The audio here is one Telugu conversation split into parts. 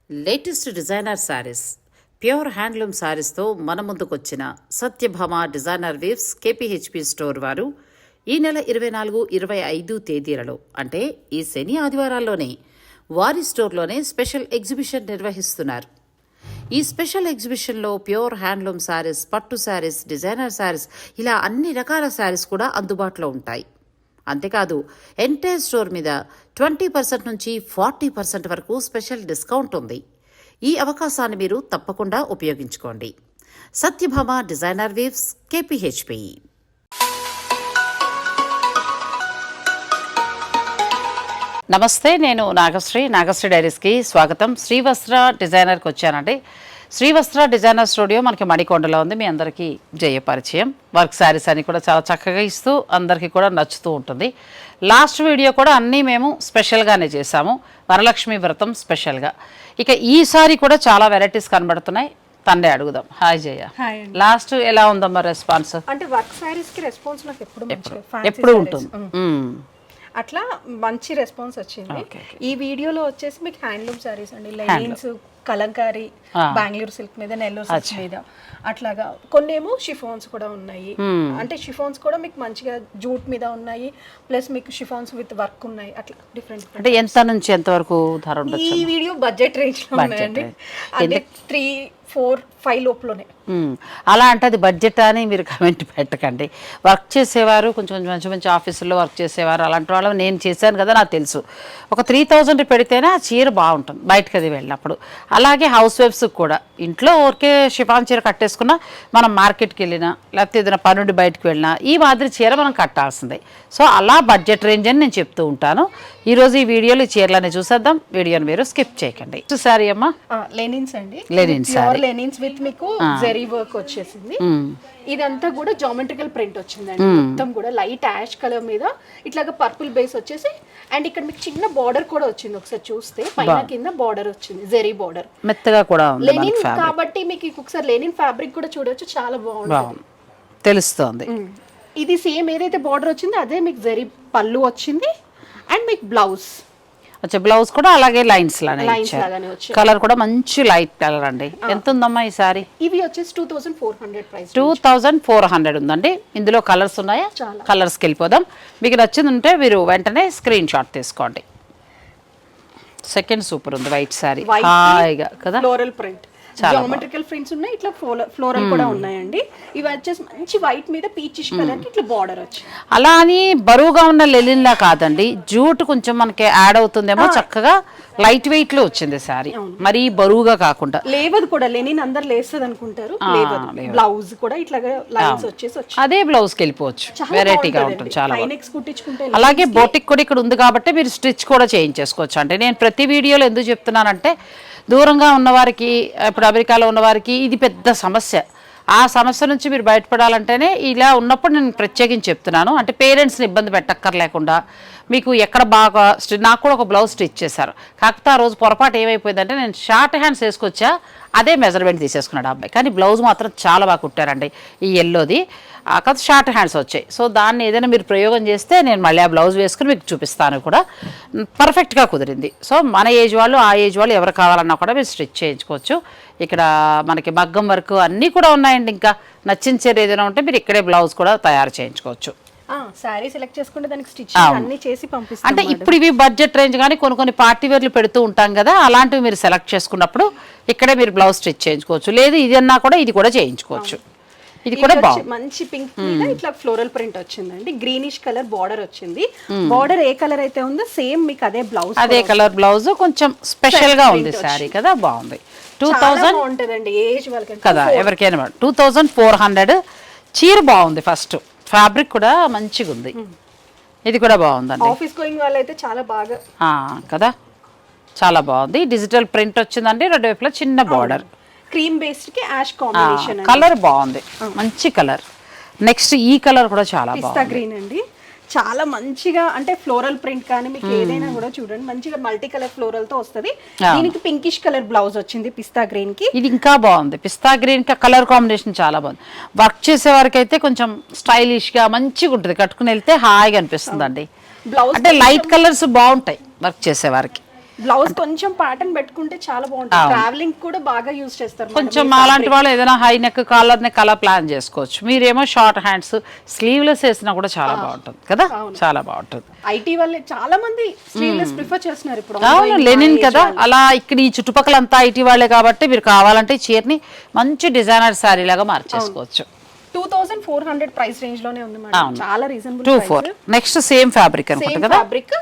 Latest designer saris, pure handloom శారీస్తో మన ముందుకొచ్చిన Satyabhama designer weaves KPHB store వారు ఈ నెల 24, 25 తేదీలలో అంటే ఈ శని ఆదివారాల్లోనే వారి స్టోర్లోనే స్పెషల్ ఎగ్జిబిషన్ నిర్వహిస్తున్నారు. ఈ స్పెషల్ ఎగ్జిబిషన్లో ప్యూర్ హ్యాండ్లూమ్ శారీస్, పట్టు శారీస్, డిజైనర్ శారీస్ ఇలా అన్ని రకాల శారీస్ కూడా అందుబాటులో ఉంటాయి. అంతేకాదు ఎంటైర్ స్టోర్ మీద 20% నుంచి 40% వరకు స్పెషల్ డిస్కౌంట్ ఉంది. ఈ అవకాశాన్ని మీరు తప్పకుండా ఉపయోగించుకోండి. Satyabhama designer weaves KPHB. నమస్తే, నేను నాగశ్రీ డైరీస్కి స్వాగతం. శ్రీవస్త్ర డిజైనర్కి వచ్చానండి. శ్రీవస్త్ర డిజైనర్ స్టూడియో మనకి మణికొండలో ఉంది. మీ అందరికీ జయపరిచయం. వర్క్ శారీస్ అని కూడా చాలా చక్కగా ఇస్తూ అందరికీ కూడా నచ్చుతూ ఉంటుంది. లాస్ట్ వీడియో కూడా అన్నీ మేము స్పెషల్గానే చేశాము, వరలక్ష్మి వ్రతం స్పెషల్గా. ఇక ఈసారి కూడా చాలా వెరైటీస్ కనబడుతున్నాయి. తండ్రి అడుగుదాం. హాయ్ జయ, లాస్ట్ ఎలా ఉందమ్మా రెస్పాన్స్? అంటే వర్క్ శారీస్ కి రెస్పాన్స్ నాకు ఎప్పుడు ఉంటుంది, అట్లా మంచి రెస్పాన్స్ వచ్చింది. ఈ వీడియోలో వచ్చేసి మీకు హ్యాండ్లూమ్ శారీస్ అండి, లైనింగ్స్, కలంకారీ, బెంగళూరు సిల్క్ మీద, నెల్లూరు సిల్క్ మీద, అట్లాగా కొన్నేమో షిఫాన్స్ కూడా ఉన్నాయి. అంటే షిఫాన్స్ కూడా మీకు మంచిగా జూట్ మీద ఉన్నాయి, ప్లస్ మీకు షిఫాన్స్ విత్ వర్క్ ఉన్నాయి. అట్లా డిఫరెంట్. అంటే ఎంత నుంచి ఎంత వరకు ధర ఉండొచ్చు? ఈ వీడియో బడ్జెట్ రేంజ్ లో ఉన్నాయండి, అంటే 3, 4, 5 లోపలనే. అలా అంటే అది బడ్జెట్ అని మీరు కమెంట్ పెట్టకండి. వర్క్ చేసేవారు, కొంచెం మంచి మంచి ఆఫీసుల్లో వర్క్ చేసేవారు, అలాంటి వాళ్ళు నేను చేశాను కదా, నాకు తెలుసు. ఒక 3000 పెడితేనే ఆ చీర బాగుంటుంది బయటకు అది వెళ్ళినప్పుడు. అలాగే హౌస్ వైఫ్స్ కూడా ఇంట్లో ఊరికే షిఫాన్ చీర కట్టేసుకున్నా, మనం మార్కెట్కి వెళ్ళినా లేకపోతే ఏదైనా పనుండి బయటకు వెళ్ళినా ఈ మాదిరి చీర మనం కట్టాల్సిందే. సో అలా బడ్జెట్ రేంజ్ అని నేను చెప్తూ ఉంటాను. ఈరోజు ఈ వీడియోలో ఈ చీరలని చూసేద్దాం. వీడియోని మీరు స్కిప్ చేయకండి. సారీ అమ్మా, లెనిన్స్ అండి, లెనిన్స్ లెనిన్స్ విత్ మీకు జరీ వర్క్ వచ్చేసింది. ఇదంతా కూడా జామెట్రికల్ ప్రింట్ వచ్చిందండి. మొత్తం కూడా లైట్ యాష్ కలర్ మీద ఇట్లాగా పర్పుల్ బేస్ వచ్చేసి, అండ్ ఇక్కడ మీకు చిన్న బార్డర్ కూడా వచ్చింది. ఒకసారి చూస్తే పైన కింద బార్డర్ వచ్చింది, జరీ బార్డర్, మెత్తగా కూడా ఉంది. లెనిన్ కాబట్టి మీకు ఒకసారి లెనిన్ ఫ్యాబ్రిక్ కూడా చూడొచ్చు, చాలా బాగుంది, తెలుస్తుంది. ఇది సేమ్ ఏదైతే బార్డర్ వచ్చిందో అదే మీకు జరీ పళ్ళు వచ్చింది. అండ్ మీకు బ్లౌజ్ బ్లౌజ్ కూడా అలాగే లైన్స్ లానే ఇచ్చారు. కలర్ కూడా మంచి లైట్ కలర్ అండి. ఎంత ఉందమ్మా ఈ సారీ? ఇవి వచ్చేసి 2400 ప్రైస్. 2400 ఉందండి. ఇందులో కలర్స్ ఉన్నాయా? కలర్స్కి వెళ్ళిపోదాం. మీకు నచ్చింది ఉంటే మీరు వెంటనే స్క్రీన్ షాట్ తీసుకోండి. సెకండ్ సూపర్ ఉంది, వైట్ సారీ, హాయిగా కదా, ఫ్లోరల్ ప్రింట్, జామెట్రికల్ ప్రింట్స్ ఉన్నాయి, ఇట్లా ఫ్లోరల్ కూడా ఉన్నాయండి. ఇవి వచ్చేసి మంచి వైట్ మీద పీచిష్ కలర్ కి ఇట్లా బార్డర్ వచ్చి. అలా అని బరువుగా ఉన్న లెనిన్ లా కాదండి, జూట్ కొంచెం మనకి యాడ్ అవుతుందేమో. చక్కగా లైట్ వెయిట్ లో వచ్చింది సారీ, మరి బరువుగా కాకుండా. లేవదు కూడా, లెనిన్ అందరు లేస్తుంది అనుకుంటారు. బ్లౌజ్ కూడా ఇట్లా లైన్స్ వచ్చేసి అదే బ్లౌజ్ కి వెళ్ళిపోవచ్చు, వెరైటీగా ఉంటుంది చాలా. అలాగే బోటిక్ కూడా ఇక్కడ ఉంది కాబట్టి మీరు స్టిచ్ కూడా చేయించేసుకోవచ్చు. అంటే నేను ప్రతి వీడియోలో ఎందుకు చెప్తున్నానంటే, దూరంగా ఉన్నవారికి, ఇప్పుడు అమెరికాలో ఉన్నవారికి ఇది పెద్ద సమస్య. ఆ సమస్య నుంచి మీరు బయటపడాలంటేనే ఇలా ఉన్నప్పుడు నేను ప్రత్యేకించి చెప్తున్నాను. అంటే పేరెంట్స్ని ఇబ్బంది పెట్టక్కర్లేకుండా మీకు ఎక్కడ బాగా నాకు కూడా ఒక బ్లౌజ్ స్టిచ్ చేశారు. కాకపోతే ఆ రోజు పొరపాటు ఏమైపోయిందంటే, నేను షార్ట్ హ్యాండ్స్ వేసుకొచ్చా, అదే మెజర్మెంట్ తీసేసుకున్నాడు అబ్బాయి. కానీ బ్లౌజ్ మాత్రం చాలా బాగా కుట్టారండి ఈ ఎల్లోది. కాకపోతే షార్ట్ హ్యాండ్స్ వచ్చాయి. సో దాన్ని ఏదైనా మీరు ప్రయోగం చేస్తే నేను మళ్ళీ ఆ బ్లౌజ్ వేసుకుని మీకు చూపిస్తాను కూడా. పర్ఫెక్ట్గా కుదిరింది. సో మన ఏజ్ వాళ్ళు, ఆ ఏజ్ వాళ్ళు ఎవరు కావాలన్నా కూడా మీరు స్టిచ్ చేయించుకోవచ్చు. ఇక్కడ మనకి మగ్గం వర్క్ అన్నీ కూడా ఉన్నాయండి. ఇంకా నచ్చిన చీర ఏదైనా ఉంటే మీరు ఇక్కడే బ్లౌజ్ కూడా తయారు చేయించుకోవచ్చు. సారీ సెలెక్ట్ చేసుకుంటే దానికి స్టిచ్ అన్ని చేసి పంపిస్తాం. అంటే ఇప్పుడు ఇవి బడ్జెట్ రేంజ్, కానీ కొన్ని పార్టీ వేర్లు పెడుతూ ఉంటాం కదా, అలాంటివి మీరు సెలెక్ట్ చేసుకున్నప్పుడు ఇక్కడే మీరు బ్లౌజ్ స్టిచ్ చేయించుకోవచ్చు. లేదు ఇది అన్నా కూడా ఇది కూడా చేయించుకోవచ్చు. ఇది కూడా మంచి పింక్ మీద ఇట్లా ఫ్లోరల్ ప్రింట్ వచ్చిందండి. గ్రీనిష్ కలర్ బార్డర్ వచ్చింది. బార్డర్ ఏ కలర్ అయితే ఉందో సేమ్ మీకు అదే బ్లౌజ్, అదే కలర్ బ్లౌజ్. కొంచెం స్పెషల్ గా ఉంది సారీ కదా, బాగుంది. 2000 ఉంటదండి ఏజ్ వాళ్ళకి కదా, ఎవరికైనా. 2400 చీర బాగుంది. ఫస్ట్ ఫ్యాబ్రిక్ కూడా మంచిగా ఉంది. ఇది కూడా బాగుందండి. ఆఫీస్ గోయింగ్ వాళ్ళైతే చాలా బాగా కదా, చాలా బాగుంది. డిజిటల్ ప్రింట్ వచ్చిందండి, రెండు వైపులా చిన్న బార్డర్. క్రీమ్ బేస్డ్ కి యాష్ కాంబినేషన్, కలర్ బాగుంది, మంచి కలర్. నెక్స్ట్ ఈ కలర్ కూడా చాలా బాగుంది, పిస్తా గ్రీన్ అండి. చాలా మంచిగా, అంటే ఫ్లోరల్ ప్రింట్ కానీ మీకు ఏదైనా కూడా చూడండి మంచిగా మల్టీ కలర్ ఫ్లోరల్ తో వస్తుంది. దీనికి పింకిష్ కలర్ బ్లౌజ్ వచ్చింది పిస్తా గ్రీన్ కి. ఇది ఇంకా బాగుంది. పిస్తా గ్రీన్ కి కలర్ కాంబినేషన్ చాలా బాగుంది. వర్క్ చేసే వారికి అయితే కొంచెం స్టైలిష్ గా మంచిగా ఉంటుంది, కట్టుకుని వెళ్తే హాయిగా అనిపిస్తుంది అండి. బ్లౌజ్ అంటే లైట్ కలర్స్ బాగుంటాయి వర్క్ చేసే వారికి. బ్లౌజ్ కొంచెం ప్యాటర్న్ పెట్టుకుంటే చాలా బాగుంటుంది. ట్రావెలింగ్ కూడా బాగా యూజ్ చేస్తారు. కొంచెం అలాంటి వాళ్ళు ఏదైనా హై నెక్ కాలర్ నెక్ అలా ప్లాన్ చేసుకోవచ్చు. మీరేమో షార్ట్ హ్యాండ్స్ స్లీవ్లెస్ వేసినా కూడా చాలా బాగుంటుంది కదా, చాలా బాగుంటుంది. ఐటీ వాళ్ళే చాలా మంది స్లీవ్లెస్ ప్రిఫర్ చేస్తున్నారు ఇప్పుడు. అవును, లెనిన్ కదా, అలా ఇక్కడ ఈ చుట్టుపక్కల అంతా ఐటీ వాళ్ళే కాబట్టి మీరు కావాలంటే ఈ చీరని మంచి డిజైనర్ శారీ లాగా మార్చేసుకోవచ్చు. 2400 ప్రైస్ రేంజ్ లోనే ఉంది మేడం, చాలా రీజనబుల్. 24 నెక్స్ట్ సేమ్ ఫ్యాబ్రిక్ అనుకుంటా కదా. ఫ్యాబ్రిక్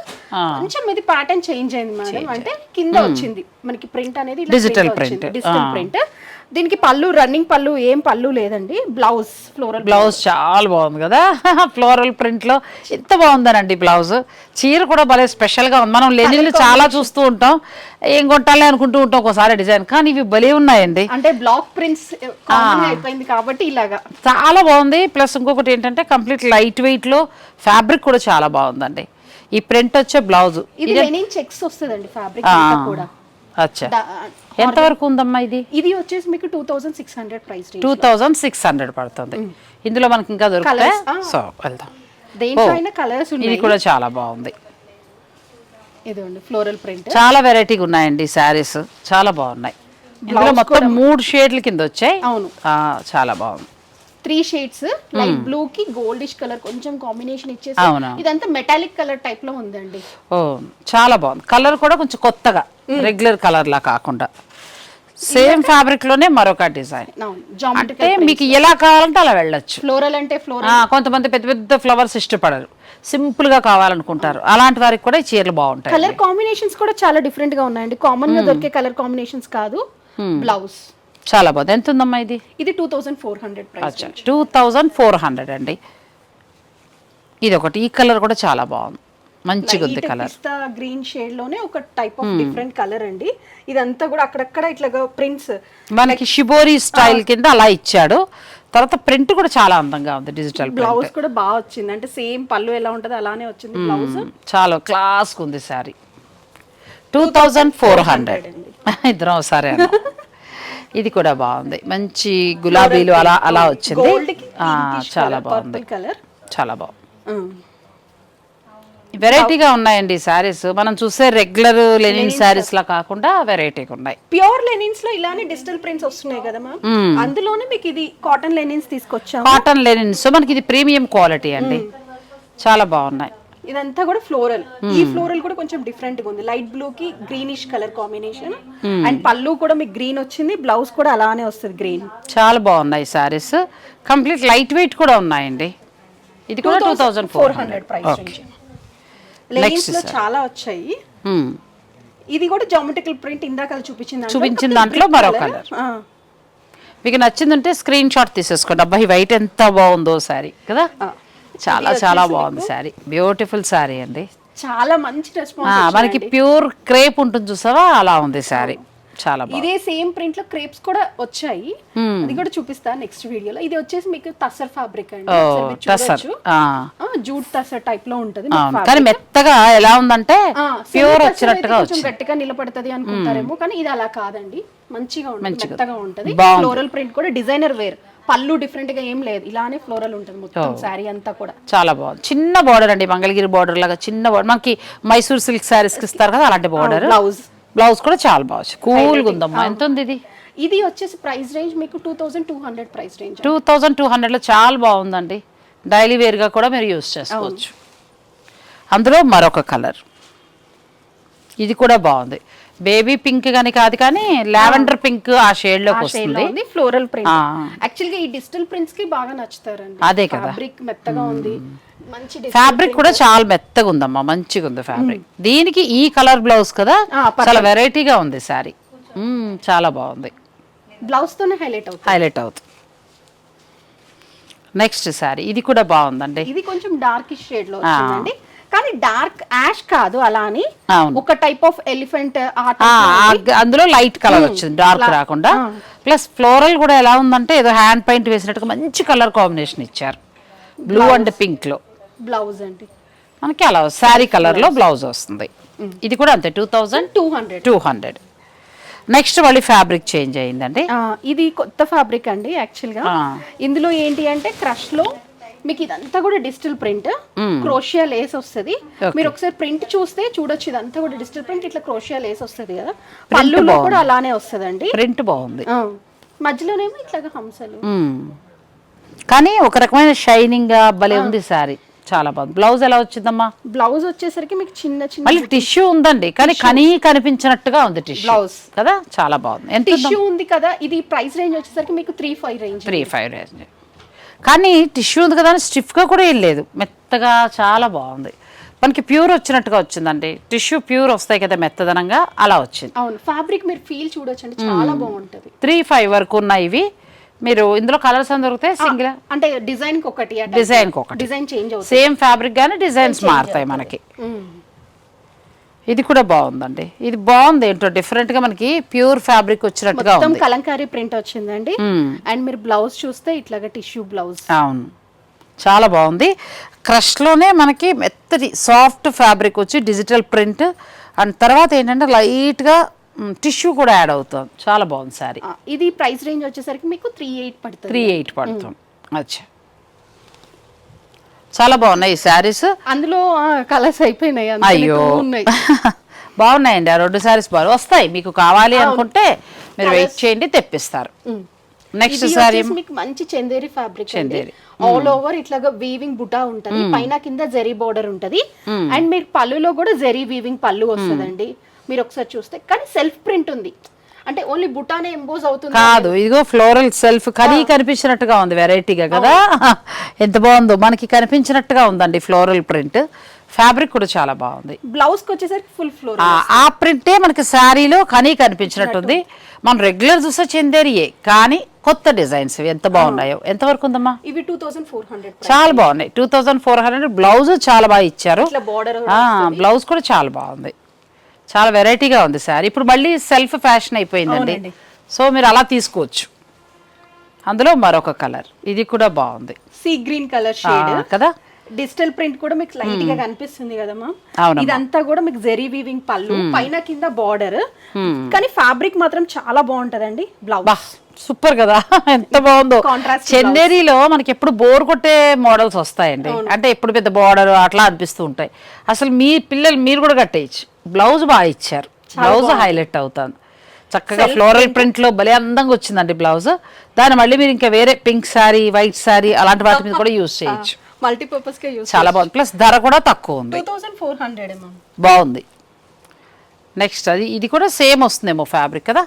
కొంచెం ఇది ప్యాటర్న్ చేంజ్ అయింది మేడం, అంటే కింద వచ్చింది మనకి ప్రింట్ అనేది డిజిటల్ ప్రింట్. Digital print. దీనికి పళ్ళు రన్నింగ్ పళ్ళు ఏం పళ్ళు లేదండి. బ్లౌజ్ ఫ్లోరల్ బ్లౌజ్ చాలా బాగుంది కదా, ఫ్లోరల్ ప్రింట్ లో ఎంత బాగుందనండి బ్లౌజ్. చీర కూడా భలే స్పెషల్ గా ఉంది. మనం లెనిన్లు చాలా చూస్తూ ఉంటాం, ఏం కొట్టాలి అనుకుంటూ ఉంటాం ఒకసారి డిజైన్, కానీ ఇవి భలే ఉన్నాయండి. అంటే బ్లాక్ ప్రింట్స్ కామన్ అయిపోయింది కాబట్టి ఇలాగా చాలా బాగుంది. ప్లస్ ఇంకొకటి ఏంటంటే కంప్లీట్ లైట్ వెయిట్ లో ఫ్యాబ్రిక్ కూడా చాలా బాగుందండి. ఈ ప్రింట్ వచ్చే బ్లౌజ్ ఇది లెనిన్ చెక్స్ వస్తుందండి ఫ్యాబ్రిక్ కూడా. అచ్చా, ఎంత వరకు ఉందమ్మా ఇది? ఇది వచ్చేసి మీకు 2600 ప్రైస్ రేంజ్. 2600 పడుతుంది. ఇందులో మనకి ఇంకా దొరుకుతాయి. సో వెళ్దాం. దేంట్లో కలర్స్ ఉన్నాయి. ఇది కూడా చాలా బాగుంది. ఇదిగోండి ఫ్లోరల్ ప్రింట్. చాలా వెరైటీగా ఉన్నాయండి శారీస్, చాలా బాగున్నాయి. ఇందులో మొత్తం 3 షేడ్ల కింద వచ్చాయి. అవును, చాలా బాగుంది. 3 షేడ్స్, లైట్ బ్లూ కి గోల్డిష్ కలర్ కొంచెం కాంబినేషన్ ఇచ్చేసి ఇదంతా మెటాలిక్ కలర్ టైప్ లో ఉందండి. ఓ చాలా బాగుంది. కలర్ కూడా కొంచెం కొత్తగా, రెగ్యులర్ కలర్ లా కాకుండా సేమ్ ఫ్యాబ్రిక్ లోనే మరొక డిజైన్. అంటే మీకు ఎలా కావాలంటే అలా వెళ్ళొచ్చు. ఫ్లోరల్ అంటే ఫ్లోరల్. కొంతమంది పెద్ద పెద్ద ఫ్లవర్స్ ఇష్టపడరు, సింపుల్ గా కావాలనుకుంటారు. అలాంటి వారికి కూడా ఈ చీరలు బాగుంటాయి. కలర్ కాంబినేషన్స్ కూడా చాలా డిఫరెంట్ గా ఉన్నాయండి, కామన్ గా దొరికే కలర్ కాంబినేషన్స్ కాదు. బ్లౌజ్ చాలా బాగుంది. ఎంత ఉందమ్మా ఇది? ఇది 2400 ప్రైస్. 2400 అండి. ఇది ఒకటి, ఈ కలర్ కూడా చాలా బాగుంది, మంచిగా ఉంది కలర్. గ్రీన్ షేడ్ లోనే ఒక టైప్ ఆఫ్ డిఫరెంట్ కలర్ అండి. ఇదంతా కూడా అక్కడక్కడ ఇట్లా ప్రింట్స్ మనకి షిబోరి స్టైల్ కింద అలా ఇచ్చాడు. తర్వాత ప్రింట్ కూడా చాలా అందంగా ఉంది, డిజిటల్ బ్లౌజ్ కూడా బాగా వచ్చింది. అంటే సేమ్ పళ్ళు ఎలా ఉంటదో అలానే వచ్చింది బ్లౌజ్. చాలా క్లాస్ ఉంది సారీ. 2400 ఇద్దరం ఒకసారి. ఇది కూడా బాగుంది, మంచి గులాబీలు అలా అలా వచ్చింది. చాలా బాగుంది కలర్, చాలా బాగుంది. వెరైటీగా ఉన్నాయండి శారీస్. మనం చూసే రెగ్యులర్ లెనిన్ శారీస్ లా కాకుండా వెరైటీగా ఉన్నాయి. ప్యూర్ లెనిన్స్ లో ఇలానే డిజిటల్ ప్రింట్స్ వస్తున్నాయి కదా మ్యామ్, అందులోనే మీకు ఇది కాటన్ లెనిన్స్ తీసుకొచ్చాము. కాటన్ లెనిన్స్ మనకి ఇది ప్రీమియం క్వాలిటీ అండి, చాలా బాగున్నాయి. ఇదంతా కూడా ఫ్లోరల్. ఈ ఫ్లోరల్ కూడా కొంచెం డిఫరెంట్ గా ఉంది, లైట్ బ్లూ కి గ్రీనిష్ కలర్ కాంబినేషన్. అండ్ పళ్ళు కూడా మీకు గ్రీన్ వచ్చింది, బ్లౌజ్ కూడా అలానే వస్తుంది గ్రీన్. చాలా బాగున్నాయి సారీస్, కంప్లీట్ లైట్ వెయిట్ కూడా ఉన్నాయండి. ఇది కూడా 2400 ప్రైస్ రేంజ్. లెనిన్స్ లో చాలా వచ్చాయి. ఇది కూడా జామెట్రికల్ ప్రింట్ ఇందాక చూపించిన దాంట్లో మరో కలర్. మీకు నచ్చిందంటే స్క్రీన్ షాట్ తీసేసుకోండి. అబ్బాయి వైట్ ఎంత బాగుందో సారీ కదా, చాలా చాలా బాగుంది సారీ. బ్యూటిఫుల్ సారీ అండి, చాలా మంచి రెస్పాన్స్. మనకి ప్యూర్ క్రేప్ ఉంటుంది చూసావా, అలా ఉంది సారీ, చాలా బాగుంది. ఇదే సేమ్ ప్రింట్ లో క్రేప్స్ కూడా వచ్చాయి, అది కూడా చూపిస్తా నెక్స్ట్ వీడియోలో. ఇది వచ్చేసి మీకు టస్సర్ ఫ్యాబ్రిక్ అండి, జూట్ టస్సర్ టైప్ లో ఉంటది. కానీ మెత్తగా ఎలా ఉందంటే ప్యూర్ వచ్చినట్టుగా కొంచెం గట్టిగా నిలబడుతుంది అనుకుంటారేమో, కానీ ఇది అలా కాదండి, మంచిగా ఉంటుంది, మెత్తగా ఉంటది. ఫ్లోరల్ ప్రింట్ కూడా డిజైనర్ వేర్, పళ్ళు డిఫరెంట్ గా ఏం లేదు, ఇలానే ఫ్లోరల్ ఉంటుంది మొత్తం సారీ అంతా కూడా. చాలా బాగుంది. చిన్న బార్డర్ అండి, మంగళగిరి బార్డర్ లాగా చిన్న బార్డర్, మనకి మైసూర్ సిల్క్ సారీస్ కి ఇస్తారు కదా అలాంటి బార్డర్. బ్లౌజ్ కూడా చాలా బాగుంది, కూల్ గా ఉందమ్మా. ఎంత ఉంది ఇది? ఇది వచ్చేసి ప్రైస్ రేంజ్ మీకు 2200 ప్రైస్ రేంజ్. 2200 లో చాలా బాగుందండి, డైలీ వేర్ గా కూడా మీరు యూస్ చేసుకోవచ్చు. అందులో మరొక కలర్, ఇది కూడా బాగుంది. బేబీ పింక్ గాని కాదు, కానీ లావెండర్ పింక్ ఆ షేడ్ లోకి వస్తుంది. ఫ్లోరల్ ప్రింట్ యాక్చువల్ గా ఈ డిజిటల్ ప్రింట్స్ కి బాగా నచ్చుతారండి. అదే కదా, ఫ్యాబ్రిక్ మెత్తగా ఉంది, మంచి ఫ్యాబ్రిక్ కూడా చాలా మెత్తగా ఉందమ్మా, మంచిగా ఉంది ఫ్యాబ్రిక్. దీనికి ఈ కలర్ బ్లౌజ్ కదా, చాలా వెరైటీగా ఉంది సారీ, చాలా బాగుంది. బ్లౌజ్ తోనే హైలైట్ అవుతుంది. నెక్స్ట్ సారీ, ఇది కూడా బాగుందండి. ఇది కొంచెం డార్క్ షేడ్ లో వచ్చిందండి, కానీ డార్క్ యాష్ కాదు, అలా అని ఒక టైప్ ఆఫ్ ఎలిఫెంట్ అందులో లైట్ కలర్ వచ్చింది, డార్క్ రాకుండా. ప్లస్ ఫ్లోరల్ కూడా ఎలా ఉందంటే ఏదో హ్యాండ్ పెయింట్ వేసినట్టుగా మంచి కలర్ కాంబినేషన్ ఇచ్చారు, బ్లూ అండ్ పింక్ లో. బ్లౌజ్ అండి మనకి అలా శారీ కలర్ లో బ్లౌజ్ వస్తుంది. ఇది కూడా అంతే 2200. నెక్స్ట్ మళ్ళీ ఫ్యాబ్రిక్ చేంజ్ అయిందండి. ఇది కొత్త ఫ్యాబ్రిక్ అండి యాక్చువల్ గా. ఇందులో ఏంటి అంటే క్రష్ లో మీకు ఇదంతా కూడా డిజిటల్ ప్రింట్, క్రోషియా లేస్ వస్తుంది. మీరు ఒకసారి ప్రింట్ చూస్తే చూడొచ్చు, ఇదంతా కూడా డిజిటల్ ప్రింట్, ఇట్లా క్రోషియా లేస్ వస్తుంది కదా, పళ్ళులో కూడా అలానే వస్తుందండి. ప్రింట్ బాగుంది, మధ్యలోనేమో ఇట్లాగా హంసలు. కానీ ఒక రకమైన షైనింగ్ గా భలే ఉంది సారీ, చాలా బాగుంది. బ్లౌజ్ ఎలా వచ్చిందమ్మా? బ్లౌజ్ వచ్చేసరికి మీకు చిన్న చిన్న మళ్ళీ టిష్యూ ఉందండి, కానీ కనిపించినట్టుగా ఉంది టిష్యూ బ్లౌజ్ కదా, చాలా బాగుంది. ఎంత టిష్యూ ఉంది కదా. ఇది ప్రైస్ రేంజ్ వచ్చేసరికి మీకు 3,500 రేంజ్. 3,500 రేంజ్. కానీ టిష్యూ ఉంది కదా, స్టిఫ్ గా కూడా ఏం లేదు, మెత్తగా చాలా బాగుంది. మనకి ప్యూర్ వచ్చినట్టుగా వచ్చిందండి. టిష్యూ ప్యూర్ వస్తాయి కదా మెత్తదనంగా, అలా వచ్చింది. అవును, ఫ్యాబ్రిక్ మీరు ఫీల్ చూడొచ్చండి, చాలా బాగుంటది. 3,500 వరకు ఉన్నాయి ఇవి. మీరు ఇందులో కలర్స్ అని దొరుకుతాయి, సింగిల్ అంటే డిజైన్ కి ఒకటి, డిజైన్ చేంజ్ అవుతుంది, సేమ్ ఫ్యాబ్రిక్ గానీ డిజైన్స్ మారుతాయి మనకి. ఇది కూడా బాగుందండి, ఇది బాగుంది. ఏంటో డిఫరెంట్ గా మనకి ప్యూర్ ఫ్యాబ్రిక్ వచ్చినట్టుగా ఉంది. కలంకారీ ప్రింట్ వచ్చిందండి. అండ్ మీరు బ్లౌజ్ చూస్తే ఇట్లాగా టిష్యూ బ్లౌజ్. అవును, చాలా బాగుంది. క్రష్ లోనే మనకి మెత్తటి సాఫ్ట్ ఫ్యాబ్రిక్ వచ్చి డిజిటల్ ప్రింట్, అండ్ తర్వాత ఏంటంటే లైట్ గా టిష్యూ కూడా యాడ్ అవుతుంది, చాలా బాగుంది సారీ. ఇది ప్రైస్ రేంజ్ వచ్చేసరికి మీకు 3,800 పడుతుంది. 3,800 పడుతుంది. అచ్చా, చాలా బాగున్నాయి ఈ శారీస్. అందులో కలర్స్ అయిపోయినాయి, అయ్యో బాగున్నాయండి. ఆ 2 శారీస్ బాగా వస్తాయి. మీకు కావాలి అనుకుంటే మీరు వెయిట్ చేయండి, తెప్పిస్తారు. నెక్స్ట్ సారీ మీకు మంచి Chanderi fabric, Chanderi all over ఇట్లాగా వీవింగ్ బుటా ఉంటది, పైన కింద జరీ బోర్డర్ ఉంటది. అండ్ మీరు పళ్ళులో కూడా జరీ వీవింగ్ పళ్ళు వస్తుందండి. మీరు ఒకసారి చూస్తే కానీ సెల్ఫ్ ప్రింట్ ఉంది, అంటే ఓన్లీ బుటానే ఎంబోజ్ అవుతుంది కాదు. ఇదిగో ఫ్లోరల్ సెల్ఫ్ కనిపించినట్టుగా ఉంది, వెరైటీగా కదా, ఎంత బాగుందో. మనకి కనిపించినట్టుగా ఉందండి ఫ్లోరల్ ప్రింట్. ఫ్యాబ్రిక్ కూడా చాలా బాగుంది. బ్లౌజ్ కి వచ్చేసరికి ఫుల్ ఫ్లోర్, ఆ ప్రింటే మనకి శారీలో కనిపించినట్టుంది. మనం రెగ్యులర్ చూసే చందేరియే, కానీ కొత్త డిజైన్స్ ఎంత బాగున్నాయో. ఎంత వరకు ఉందమ్మా? ఇవి 2,400, చాలా బాగున్నాయి. 2,400. బ్లౌజ్ చాలా బాగా ఇచ్చారు, బ్లౌజ్ కూడా చాలా బాగుంది, చాలా వెరైటీగా ఉంది సారీ. ఇప్పుడు మళ్ళీ సెల్ఫ్ ఫ్యాషన్ అయిపోయిందండి, సో మీరు అలా తీసుకోవచ్చు. అందులో మరొక కలర్, ఇది కూడా బాగుంది, సీ గ్రీన్ కలర్ షేడ్ కదా. డిజిటల్ ప్రింట్ కూడా మీకు లైట్ గా కనిపిస్తుంది కదమ్మా. ఇదంతా కూడా మీకు జెరీ వీవింగ్ పళ్ళు, పైన కింద బార్డర్, కానీ ఫ్యాబ్రిక్ మాత్రం చాలా బాగుంటదండి. బ్లౌజ్ సూపర్ కదా, ఎంత బాగుందో. చందేరిలో మనకి ఎప్పుడు బోర్ కొట్టే మోడల్స్ వస్తాయండి, అంటే ఎప్పుడు పెద్ద బార్డర్ అట్లా అనిపిస్తూ ఉంటాయి. అసలు మీ పిల్లలు మీరు కూడా కట్టేయచ్చు. బ్లౌజ్ బాగా ఇచ్చారు, బ్లౌజ్ హైలైట్ అవుతుంది చక్కగా. ఫ్లోరల్ ప్రింట్ లో భలే అందంగా వచ్చిందండి బ్లౌజ్. దాన్ని మళ్ళీ మీరు ఇంకా వేరే పింక్ సారీ, వైట్ సారీ అలాంటి వాటి మీద కూడా యూజ్ చేయొచ్చు, మల్టీపర్పస్ గా యూజ్. చాలా బాగుంది, ప్లస్ ధర కూడా తక్కువ ఉంది, 2,400. బాగుంది. నెక్స్ట్ ఇది కూడా సేమ్ వస్తుందేమో ఫ్యాబ్రిక్ కదా,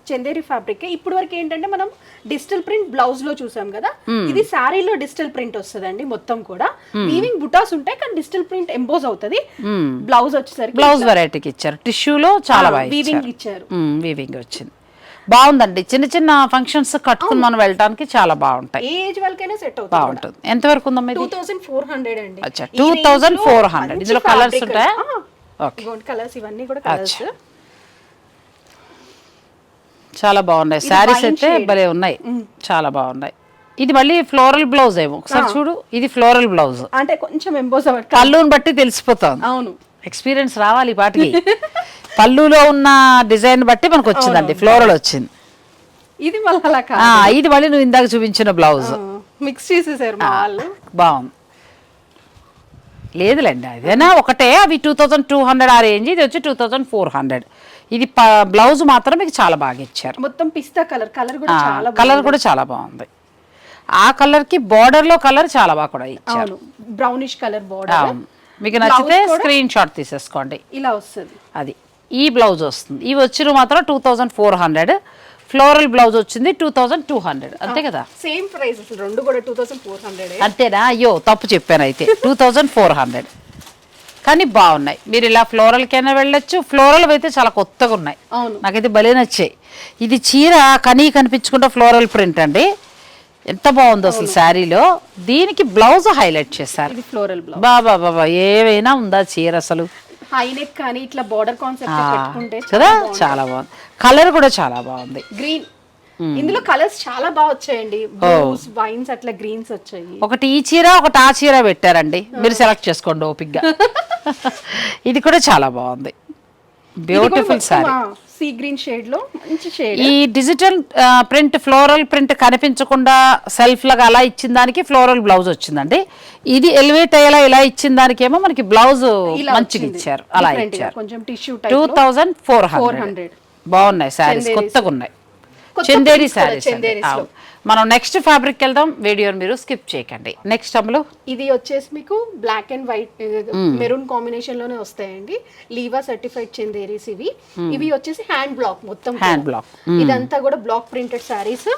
చందేరి ఫ్యాబ్రిక్. ఇప్పుడు వరకు ఏంటంటే మనం డిజిటల్ ప్రింట్ బ్లౌజ్ లో చూసాం కదా, ఇది శారీలో డిజిటల్ ప్రింట్ వస్తుందండి. మొత్తం కూడా వీవింగ్ బుటాస్ ఉంటాయి, కానీ డిజిటల్ ప్రింట్ ఎంబోజ్ అవుతుంది. బ్లౌజ్ వచ్చేసరికి బ్లౌజ్ వెరైటీకి ఇచ్చారు, టిష్యూలో చాలా బాగా వీవింగ్ ఇచ్చారు, వీవింగ్ వచ్చింది, బాగుందండి. చిన్న చిన్న ఫంక్షన్స్ కట్టుకుని మనం వెళ్ళడానికి చాలా బాగుంటాయి, ఏ ఏజ్ వాళ్ళకైనా సెట్ అవుతుంది, బాగుంటుంది. ఎంత వరకు ఉందమ్మా? 2,400 అండి. 2,400. ఇందులో కలర్స్ ఉంటాయా? కలర్స్ ఇవన్నీ కూడా కలర్స్ చాలా బాగున్నాయి. శారీస్ అయితే భలే ఉన్నాయి, చాలా బాగున్నాయి. ఇది మళ్ళీ ఫ్లోరల్ బ్లౌజ్ ఏమో, ఒకసారి చూడు. ఇది ఫ్లోరల్ బ్లౌజ్, అంటే కొంచెం ఎంబోజ్ పళ్ళుని బట్టి తెలిసిపోతుంది. అవును, ఎక్స్పీరియన్స్ రావాలి పాటికి. పళ్ళులో ఉన్న డిజైన్ బట్టి మనకు వచ్చిందండి, ఫ్లోరల్ వచ్చింది. ఇది మళ్ళీ ఇది మళ్ళీ నువ్వు ఇందాక చూపించిన బ్లౌజ్ మిక్స్ చేసేసారు బాగుంది. లేదులేండి, అదేనా ఒకటే. అవి 2,200 ఆ రేంజ్, ఇది వచ్చి 2,400. ఇది బ్లౌజ్ మాత్రం మీకు చాలా బాగా ఇచ్చారు, మొత్తం పిస్తా కలర్. కలర్ కూడా చాలా బాగుంది. ఆ కలర్ కి బార్డర్ లో కలర్ చాలా బాగా కూడా ఇచ్చారు, బ్రౌనిష్ కలర్ బార్డర్. మీకు నచ్చితే స్క్రీన్ షాట్ తీసేసుకోండి, ఇలా వస్తుంది. అది ఈ బ్లౌజ్ వస్తుంది. ఇవి వచ్చిన మాత్రం 2,400. ఫ్లోరల్ బ్లౌజ్ వచ్చింది 2,200, అంతే కదా. సేమ్ ప్రైస్, రెండు కూడా 2,400. అంతేనా? అయ్యో తప్పు చెప్పాను అయితే. 2,400. కానీ బాగున్నాయి. మీరు ఇలా ఫ్లోరల్కైనా వెళ్ళొచ్చు. ఫ్లోరల్ అయితే చాలా కొత్తగా ఉన్నాయి, నాకైతే భలే నచ్చాయి. ఇది చీర కనిపించుకుంటే ఫ్లోరల్ ప్రింట్ అండి, ఎంత బాగుందో అసలు శారీలో. దీనికి బ్లౌజ్ హైలైట్ చేశారు, ఫ్లోరల్ బ్లౌజ్. బాబా ఏవైనా ఉందా చీర అసలు. హై నెక్ కానీ ఇట్లా బోర్డర్ కాన్సెప్ట్ పెట్టుకుంటే కదా, చాలా బాగుంది. కలర్ కూడా చాలా బాగుంది, గ్రీన్. ఇందులో కలర్స్ చాలా బాగా వచ్చాయండి, బ్లూస్, వైన్స్, అట్లా గ్రీన్స్ వచ్చాయి. ఒకటి ఈ చీర, ఒకటి ఆ చీర పెట్టారండి, మీరు సెలెక్ట్ చేసుకోండి ఓపిక్గా. ఇది కూడా చాలా బాగుంది. Beautiful sorry. Sea green shade లో మంచి షేడ్. ఈ డిజిటల్ ప్రింట్ ఫ్లోరల్ ప్రింట్ కనిపించకుండా సెల్ఫ్ లాగా అలా ఇచ్చిన దానికి ఫ్లోరల్ బ్లౌజ్ వచ్చిందండి. ఇది ఎలివేట్ అయ్యేలా ఇలా ఇచ్చిన దానికి ఏమో మనకి బ్లౌజ్ మంచిగా ఇచ్చారు, అలా ఇచ్చారు. కొంచెం టిష్యూ 2400. బాగున్నాయి శారీస్, కొత్తగా ఉన్నాయి. చందేరి శారీస్. మనం నెక్స్ట్ ఫ్యాబ్రిక్ వెళ్దాం, వీడియోని మీరు స్కిప్ చేయకండి. నెక్స్ట్ అమ్ములు ఇది వచ్చేసి మీకు black and white maroon combination లోనే వస్తాయండి. లీవా సర్టిఫైడ్ చందేరీస్ ఇవి. ఇవి వచ్చేసి హ్యాండ్ బ్లాక్, మొత్తం హ్యాండ్ బ్లాక్. ఇదంతా కూడా బ్లాక్ ప్రింటెడ్ శారీస్.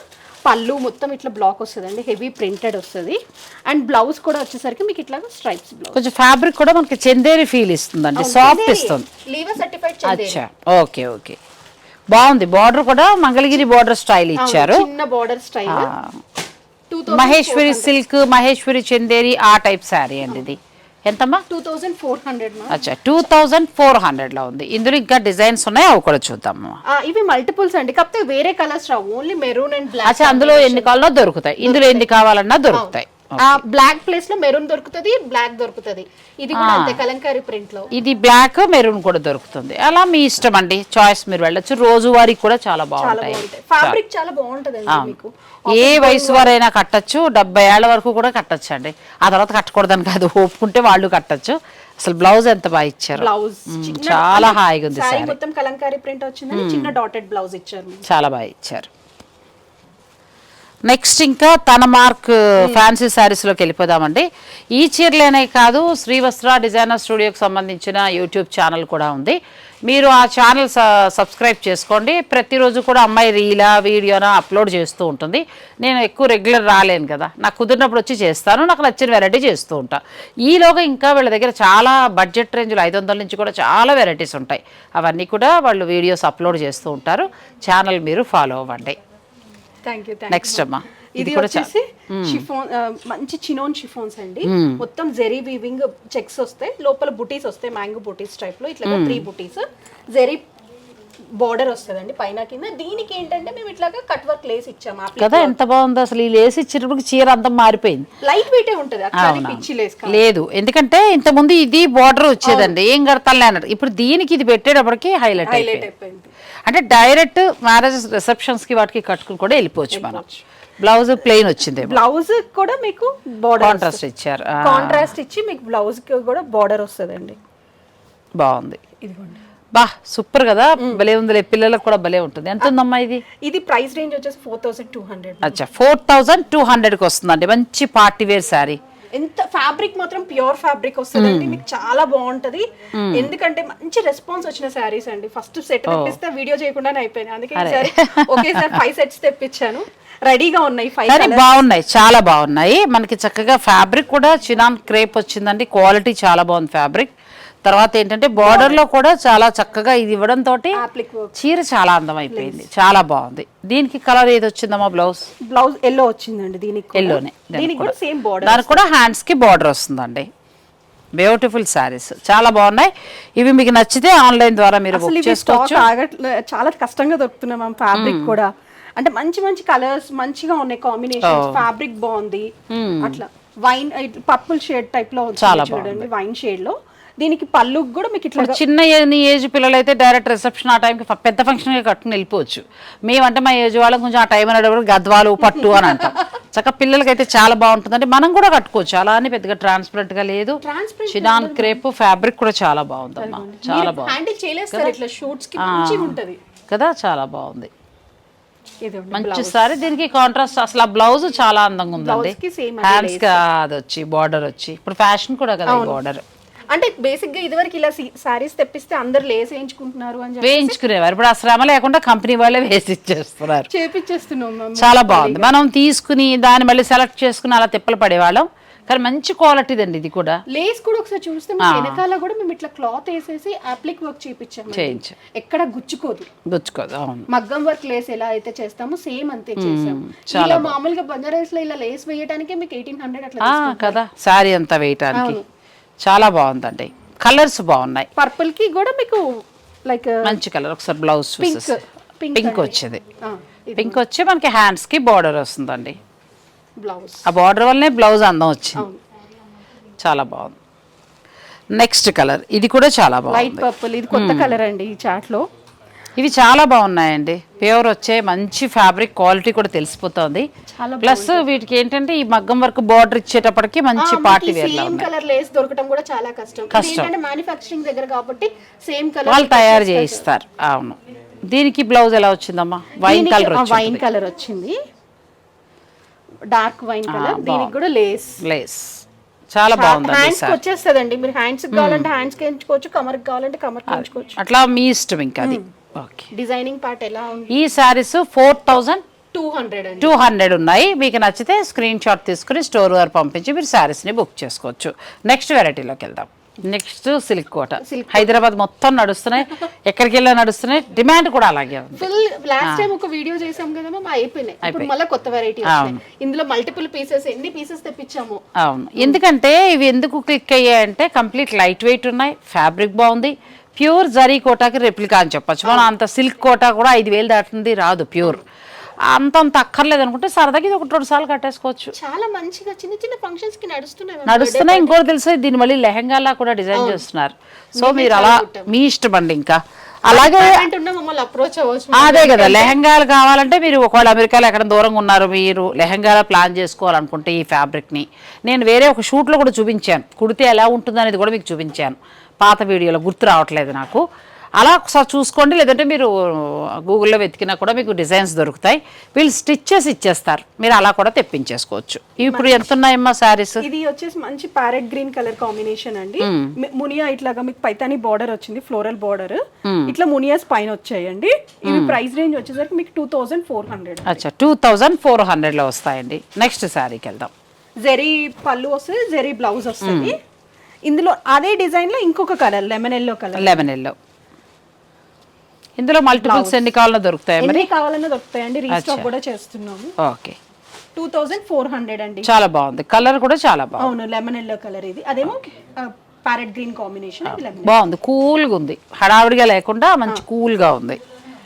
పళ్ళు మొత్తం ఇట్లా బ్లాక్ వస్తుందండి, హెవీ ప్రింటెడ్ వస్తుంది. అండ్ బ్లౌజ్ కూడా వచ్చేసరికి మీకు ఇట్లా స్ట్రైప్స్ బ్లౌజ్. కొంచెం ఫ్యాబ్రిక్ కూడా మనకి చందేరి ఫీల్ ఇస్తుందండి, సాఫ్ట్ ఇస్తుంది. లీవా సర్టిఫైడ్ చందేరి. అచ్చా, ఓకే ఓకే, బాగుంది. బార్డర్ కూడా మంగళగిరి బార్డర్ స్టైల్ ఇచ్చారు, చిన్న border style. Maheshwari silk, Maheshwari Chanderi ఆ టైప్ శారీ అండి. ఇది ఎంతమ్మా? 2400. అచ్చా, 2400 లో ఉంది. ఇందులో ఇంకా డిజైన్స్ ఉన్నాయి, అవి కూడా చూద్దాము. ఇవి మల్టిపుల్స్ అండి, కాకపోతే వేరే కలర్స్ రావు, ఓన్లీ మెరూన్ అండ్ బ్లాక్. అచ్చా, అందులో ఎన్ని కావాలన్నా దొరుకుతాయి, ఇందులో ఎన్ని కావాలన్నా దొరుకుతాయి. బ్లాక్ ప్లేస్ లో మెరూన్ దొరుకుతుంది, బ్లాక్ దొరుకుతుంది. ఇది కూడా అంతే కలంకారీ ప్రింట్ లో. ఇది బ్లాక్ మెరూన్ కూడా దొరుకుతుంది, అలా మీ ఇష్టం అండి, చాయిస్ మీరు వెళ్ళొచ్చు. రోజువారీ కూడా చాలా బాగుంటాయి. ఫ్యాబ్రిక్ చాలా బాగుంటది మీకు. ఏ వయసు వారైనా కట్టచ్చు, 70 ఏళ్ల వరకు కూడా కట్టచ్చు అండి. ఆ తర్వాత కట్టకూడదని కాదు, ఒప్పుకుంటే వాళ్ళు కట్టచ్చు. అసలు బ్లౌజ్ ఎంత బాగా ఇచ్చారు, బ్లౌజ్ చాలా హాయిగా ఉంది. సారీ మొత్తం కలంకారీ ప్రింట్ వచ్చింది, చిన్న డాటెడ్ బ్లౌజ్ ఇచ్చారు, చాలా బాగా ఇచ్చారు. నెక్స్ట్ ఇంకా తన మార్క్ ఫ్యాన్సీ శారీస్లోకి వెళ్ళిపోదామండి. ఈ చీరలేనే కాదు, శ్రీవస్త్ర డిజైనర్ స్టూడియోకి సంబంధించిన యూట్యూబ్ ఛానల్ కూడా ఉంది. మీరు ఆ ఛానల్ సబ్స్క్రైబ్ చేసుకోండి. ప్రతిరోజు కూడా అమ్మాయి రీలా వీడియోనా అప్లోడ్ చేస్తూ ఉంటుంది. నేను ఎక్కువ రెగ్యులర్ రాలేను కదా, నాకు కుదిరినప్పుడు వచ్చి చేస్తాను, నాకు నచ్చిన వెరైటీ చేస్తూ ఉంటాను. ఈలోగా ఇంకా వీళ్ళ దగ్గర చాలా బడ్జెట్ రేంజ్లో 500 నుంచి కూడా చాలా వెరైటీస్ ఉంటాయి. అవన్నీ కూడా వాళ్ళు వీడియోస్ అప్లోడ్ చేస్తూ ఉంటారు. ఛానల్ మీరు ఫాలో అవ్వండి. నెక్స్ట్ అమ్మా, ఇది వచ్చేసి షిఫోన్, మంచి చినోన్ షిఫోన్స్ అండి. మొత్తం జెరీ వీవింగ్ చెక్స్ వస్తాయి, లోపల బుటీస్ వస్తాయి, మ్యాంగో బుటీస్ టైప్ లో. ఇట్లా 3 బుటీస్, జెరీ బోర్డర్ వస్తుందండి పైన కింద. దీనికి ఏంటంటే మేము ఇట్లాగా కట్ వర్క్ లేస్ ఇచ్చాము కదా. ఎంత బాగుంది అసలు, ఈ లేస్ ఇచ్చినప్పుడు చీర అంతా మారిపోయింది. లైట్ వెయిట్ ఉంటుంది, పిచ్చి లేస్ లేదు. ఎందుకంటే ఇంత ముందు ఇది బోర్డర్ వచ్చేదండి, ఏం కడతాను అన్నారు. ఇప్పుడు దీనికి ఇది పెట్టేటప్పటికి హైలైట్ అయిపోయింది. అంటే డైరెక్ట్ మ్యారేజ్ రిసెప్షన్స్ కి వాటికి కట్టుకుని కూడా వెళ్ళిపోవచ్చు మనం. బ్లౌజ్ ప్లెయిన్ వచ్చింది, బ్లౌజ్ కూడా మీకు బోర్డర్ కాంట్రాస్ట్ ఇచ్చారు. కాంట్రాస్ట్ ఇచ్చి మీకు బ్లౌజ్ కి కూడా బోర్డర్ వస్తుందండి. బాగుంది, బా సూపర్ కదా, భలే ఉంది. పిల్లలకు కూడా భలే ఉంటుంది. ఎంత ఉందమ్మా ఇది? ఇది ప్రైస్ రేంజ్ వచ్చేసి 4200. అచ్చా, 4200కి వస్తుందండి. మంచి పార్టీ వేర్ శారీ. ఎంత ఫ్యాబ్రిక్ మాత్రం ప్యూర్ ఫ్యాబ్రిక్ వస్తుందండి, మీకు చాలా బాగుంటది. ఎందుకంటే మంచి రెస్పాన్స్ వచ్చిన శారీస్ అండి. ఫస్ట్ సెట్ తెప్పిస్తే వీడియో చేయకుండానే అయిపోయింది, అందుకే ఈసారి ఒకేసారి 5 సెట్స్ తెప్పించాను. రెడీగా ఉన్నాయి 5 బాగున్నాయి, చాలా బాగున్నాయి. మనకి చక్కగా ఫ్యాబ్రిక్ కూడా చినాన్ క్రేప్ వచ్చిందండి, క్వాలిటీ చాలా బాగుంది ఫ్యాబ్రిక్. తర్వాత ఏంటంటే బార్డర్ లో కూడా చాలా చక్కగా ఇది ఇవ్వడం తోటి చీర చాలా అందం అయిపోయింది, చాలా బాగుంది. దీనికి కలర్ ఏది వచ్చిందమ్మా? బ్లౌజ్ ఎల్లో వచ్చిందండి, దీనికి ఎల్లోనే. సేమ్ బార్డర్, దానికి కూడా హ్యాండ్స్ కి బార్డర్ వస్తుందండి. బ్యూటిఫుల్ శారీస్ చాలా బాగున్నాయి. ఇవి మీకు నచ్చితే ఆన్లైన్ ద్వారా మీరు బుక్ చేసుకోవచ్చు. చాలా కష్టంగా దొరుకుతున్నాం మ్యామ్ ఫ్యాబ్రిక్ కూడా. అంటే మంచి మంచి కలర్స్ మంచిగా ఉన్నాయి, కాంబినేషన్ ఫ్యాబ్రిక్ బాగుంది. అట్లా వైన్ పర్పుల్ షేడ్ టైప్ లో చూడండి, వైన్ షేడ్ లో. దీనికి పళ్ళు కూడా మీకు ఇట్లా చిన్న ఏజ్ పిల్లలు అయితే డైరెక్ట్ రిసెప్షన్ ఆ టైంకి పెద్ద ఫంక్షన్ కట్టుకుని వెళ్ళిపోవచ్చు. మేమంటే మా ఏజ్ వాళ్ళం కొంచెం ఆ టైం అనేటప్పుడు గద్వాలు పట్టు అని అంటాం. చక్కగా పిల్లలకి అయితే చాలా బాగుంటుంది, అంటే మనం కూడా కట్టుకోవచ్చు. అలా అని పెద్దగా ట్రాన్స్పరెంట్ గా లేదు. చినాన్ క్రేప్ ఫ్యాబ్రిక్ కూడా చాలా బాగుందమ్మా, చాలా బాగుంది కదా, చాలా బాగుంది. మంచి సారీ. దీనికి కాంట్రాస్ట్ అసలు ఆ బ్లౌజ్ చాలా అందంగా ఉందండి. హ్యాండ్స్ గా అది వచ్చి బార్డర్ వచ్చి, ఇప్పుడు ఫ్యాషన్ కూడా కదా బార్డర్. అంటే బేసిక్ గా ఇదివరకు ఇలా సారీస్ తెప్పిస్తే అందరు లేస్ వేయించుకుంటున్నారు అని వేయించుకునేవారు. ఇప్పుడు ఆ శ్రమ లేకుండా కంపెనీ వాళ్ళే వేసి ఇచ్చేస్తున్నారు, చేపించేస్తున్నాం. చాలా బాగుంది. మనం తీసుకుని దాన్ని మళ్ళీ సెలెక్ట్ చేసుకుని అలా తిప్పలు పడేవాళ్ళం, కానీ మంచి క్వాలిటీ అండి ఇది కూడా. లేస్ కూడా ఒకసారి చూస్తే వెనకాల కూడా మేము ఇట్లా క్లాత్ వేసేసి అప్లిక్ వర్క్ చేయించాము, ఎక్కడ గుచ్చుకోదు. అవును, మగ్గం వర్క్ లేస్ ఎలా అయితే చేస్తామో సేమ్ అంతే చేసాము. ఇలా మామూలుగా బంజారాస్ లో ఇలా లేస్ వేయడానికి మీకు 1800 అట్లా కదా సారీ అంతా వేయటానికి. చాలా బాగుందండి, కలర్స్ బాగున్నాయి. పర్పుల్ కి కూడా మీకు లైక్ మంచి కలర్. ఒకసారి బ్లౌజ్ చూసేసి పింక్ వచ్చింది, పింక్ వచ్చి మనకి హ్యాండ్స్ కి బార్డర్ వస్తుందండి. బ్లౌజ్ ఆ బార్డర్ వల్లనే బ్లౌజ్ అందం వచ్చింది, చాలా బాగుంది. నెక్స్ట్ కలర్ ఇది కూడా చాలా లైట్ బాగుంది. పర్పుల్, ఇది కొత్త కలర్ అండి ఈ చాట్ లో. ఇవి చాలా బాగున్నాయండి, ప్యూర్ వచ్చే మంచి ఫ్యాబ్రిక్ క్వాలిటీ కూడా తెలిసిపోతుంది. ప్లస్ వీటికి ఏంటంటే ఈ మగ్గం వర్క్ బార్డర్ ఇచ్చేటప్పటికి మంచి పార్టీ వేర్ లా సేమ్ కలర్ లేస్ దొరకడం కూడా చాలా కష్టం. ఏంటంటే మ్యానుఫ్యాక్చరింగ్ దగ్గర కాబట్టి సేమ్ కలర్ వాళ్ళు తయారు చేయిస్తారు. అవును. దీనికి బ్లౌజ్ ఎలా వచ్చిందమ్మా? వైన్ కలర్ వైన్ కలర్ వచ్చింది, డార్క్ వైన్ కలర్. దీనికి కూడా లేస్ చాలా బాగుంది. హ్యాండ్స్ కి వచ్చేస్తదండి. మీరు హ్యాండ్స్ కావాలంటే హ్యాండ్స్ కి ఎంచుకోవచ్చు, కమర్ కి కావాలంటే కమర్ కి ఎంచుకోవచ్చు. అట్లా మీ ఇష్టం ఇంకా అది. ఓకే. డిజైనింగ్ పార్ట్ ఎలా ఉంది? ఈ సారీస్ 4200 అండి. 200 ఉన్నాయి. మీకు నచ్చితే స్క్రీన్ షాట్ తీసుకుని స్టోర్ వారు పంపించి మీరు శారీస్ని బుక్ చేసుకోవచ్చు. నెక్స్ట్ వెరైటీలోకి వెళ్దాం. నెక్స్ట్ సిల్క్ కోట. హైదరాబాద్ మొత్తం నడుస్తున్నాయి, ఎక్కడికి వెళ్ళా నడుస్తున్నాయి, డిమాండ్ కూడా అలాగే ఉంది. ఫుల్ లాస్ట్ టైం ఒక వీడియో చేసాం కదమ్మా, మా అయిపోయినాయి. ఇప్పుడు మళ్ళీ కొత్త వెరైటీ ఇందులో మల్టిపుల్ పీసెస్, ఎన్ని పీసెస్ తెప్పించాము. అవును, ఎందుకంటే ఇవి ఎందుకు క్లిక్ అయ్యాయంటే కంప్లీట్ లైట్ వెయిట్ ఉన్నాయి, ఫ్యాబ్రిక్ బాగుంది, ప్యూర్ జరీ కోటాకి రెప్లికా అని చెప్పొచ్చు. మనం అంత సిల్క్ కోటా కూడా 5000 దాటింది రాదు ప్యూర్. అంత అక్కర్లేదు అనుకుంటే సరదాకి ఇది 1-2 సార్లు కట్టేసుకోవచ్చు. చాలా మంచిగా చిన్న చిన్న ఫంక్షన్స్ కి నడుస్తున్నాయి. ఇంకోటి తెలుసు, దీని మళ్ళీ లెహంగాలా కూడా డిజైన్ చేస్తున్నారు. సో మీరు అలా మీ ఇష్టం అండి. ఇంకా అలాగే అప్రోచ్ అవ్వచ్చు. అదే కదా, లెహంగాలు కావాలంటే మీరు ఒకవేళ అమెరికాలో ఎక్కడ దూరంగా ఉన్నారు, మీరు లెహంగాలో ప్లాన్ చేసుకోవాలనుకుంటే ఈ ఫ్యాబ్రిక్ని నేను వేరే ఒక షూట్లో కూడా చూపించాను, కుడితే ఎలా ఉంటుంది అనేది కూడా మీకు చూపించాను పాత వీడియోలో, గుర్తు రావట్లేదు నాకు. అలా ఒకసారి చూసుకోండి, లేదంటే మీరు గూగుల్లో వెతికినా కూడా మీకు డిజైన్స్ దొరుకుతాయి. వీళ్ళు స్టిచ్ చేసి ఇచ్చేస్తారు, మీరు అలా కూడా తెప్పించేసుకోవచ్చు. ఇప్పుడు ఎంత ఉన్నాయమ్మా శారీస్? ఇది వచ్చేసి మంచి ప్యారెట్ గ్రీన్ కలర్ కాంబినేషన్ అండి. మునియా ఇట్లాగా మీకు పైతాని బార్డర్ వచ్చింది, ఫ్లోరల్ బార్డర్. ఇట్లా మునియాస్ పైన వచ్చాయండి. ఇవి ప్రైస్ రేంజ్ వచ్చేసరికి మీకు 2400. అచ్చా, 2400 లో వస్తాయండి. నెక్స్ట్ శారీకి వెళ్దాం. జెరీ పళ్ళు వస్తుంది, జెరీ బ్లౌజ్ వస్తుంది. ఇందులో అదే డిజైన్ లో ఇంకొక colour lemon yellow colour. Lemon yellow. ఇందులో మల్టిపుల్స్ ఎన్ని కావాలన్నా దొరుకుతాయి, మరి కావాలన్నా దొరుకుతాయండి. రీస్టాక్ కూడా చేస్తున్నాము. ఓకే. 2400 అండి. చాలా బాగుంది, కలర్ కూడా చాలా బాగుంది. అవును, లెమన్ ఎల్లో కలర్. ఇది అదేమో ప్యారెట్ గ్రీన్ కాంబినేషన్. బాగుంది, కూల్గా ఉంది, హడావిడిగా లేకుండా మంచి కూల్గా ఉంది.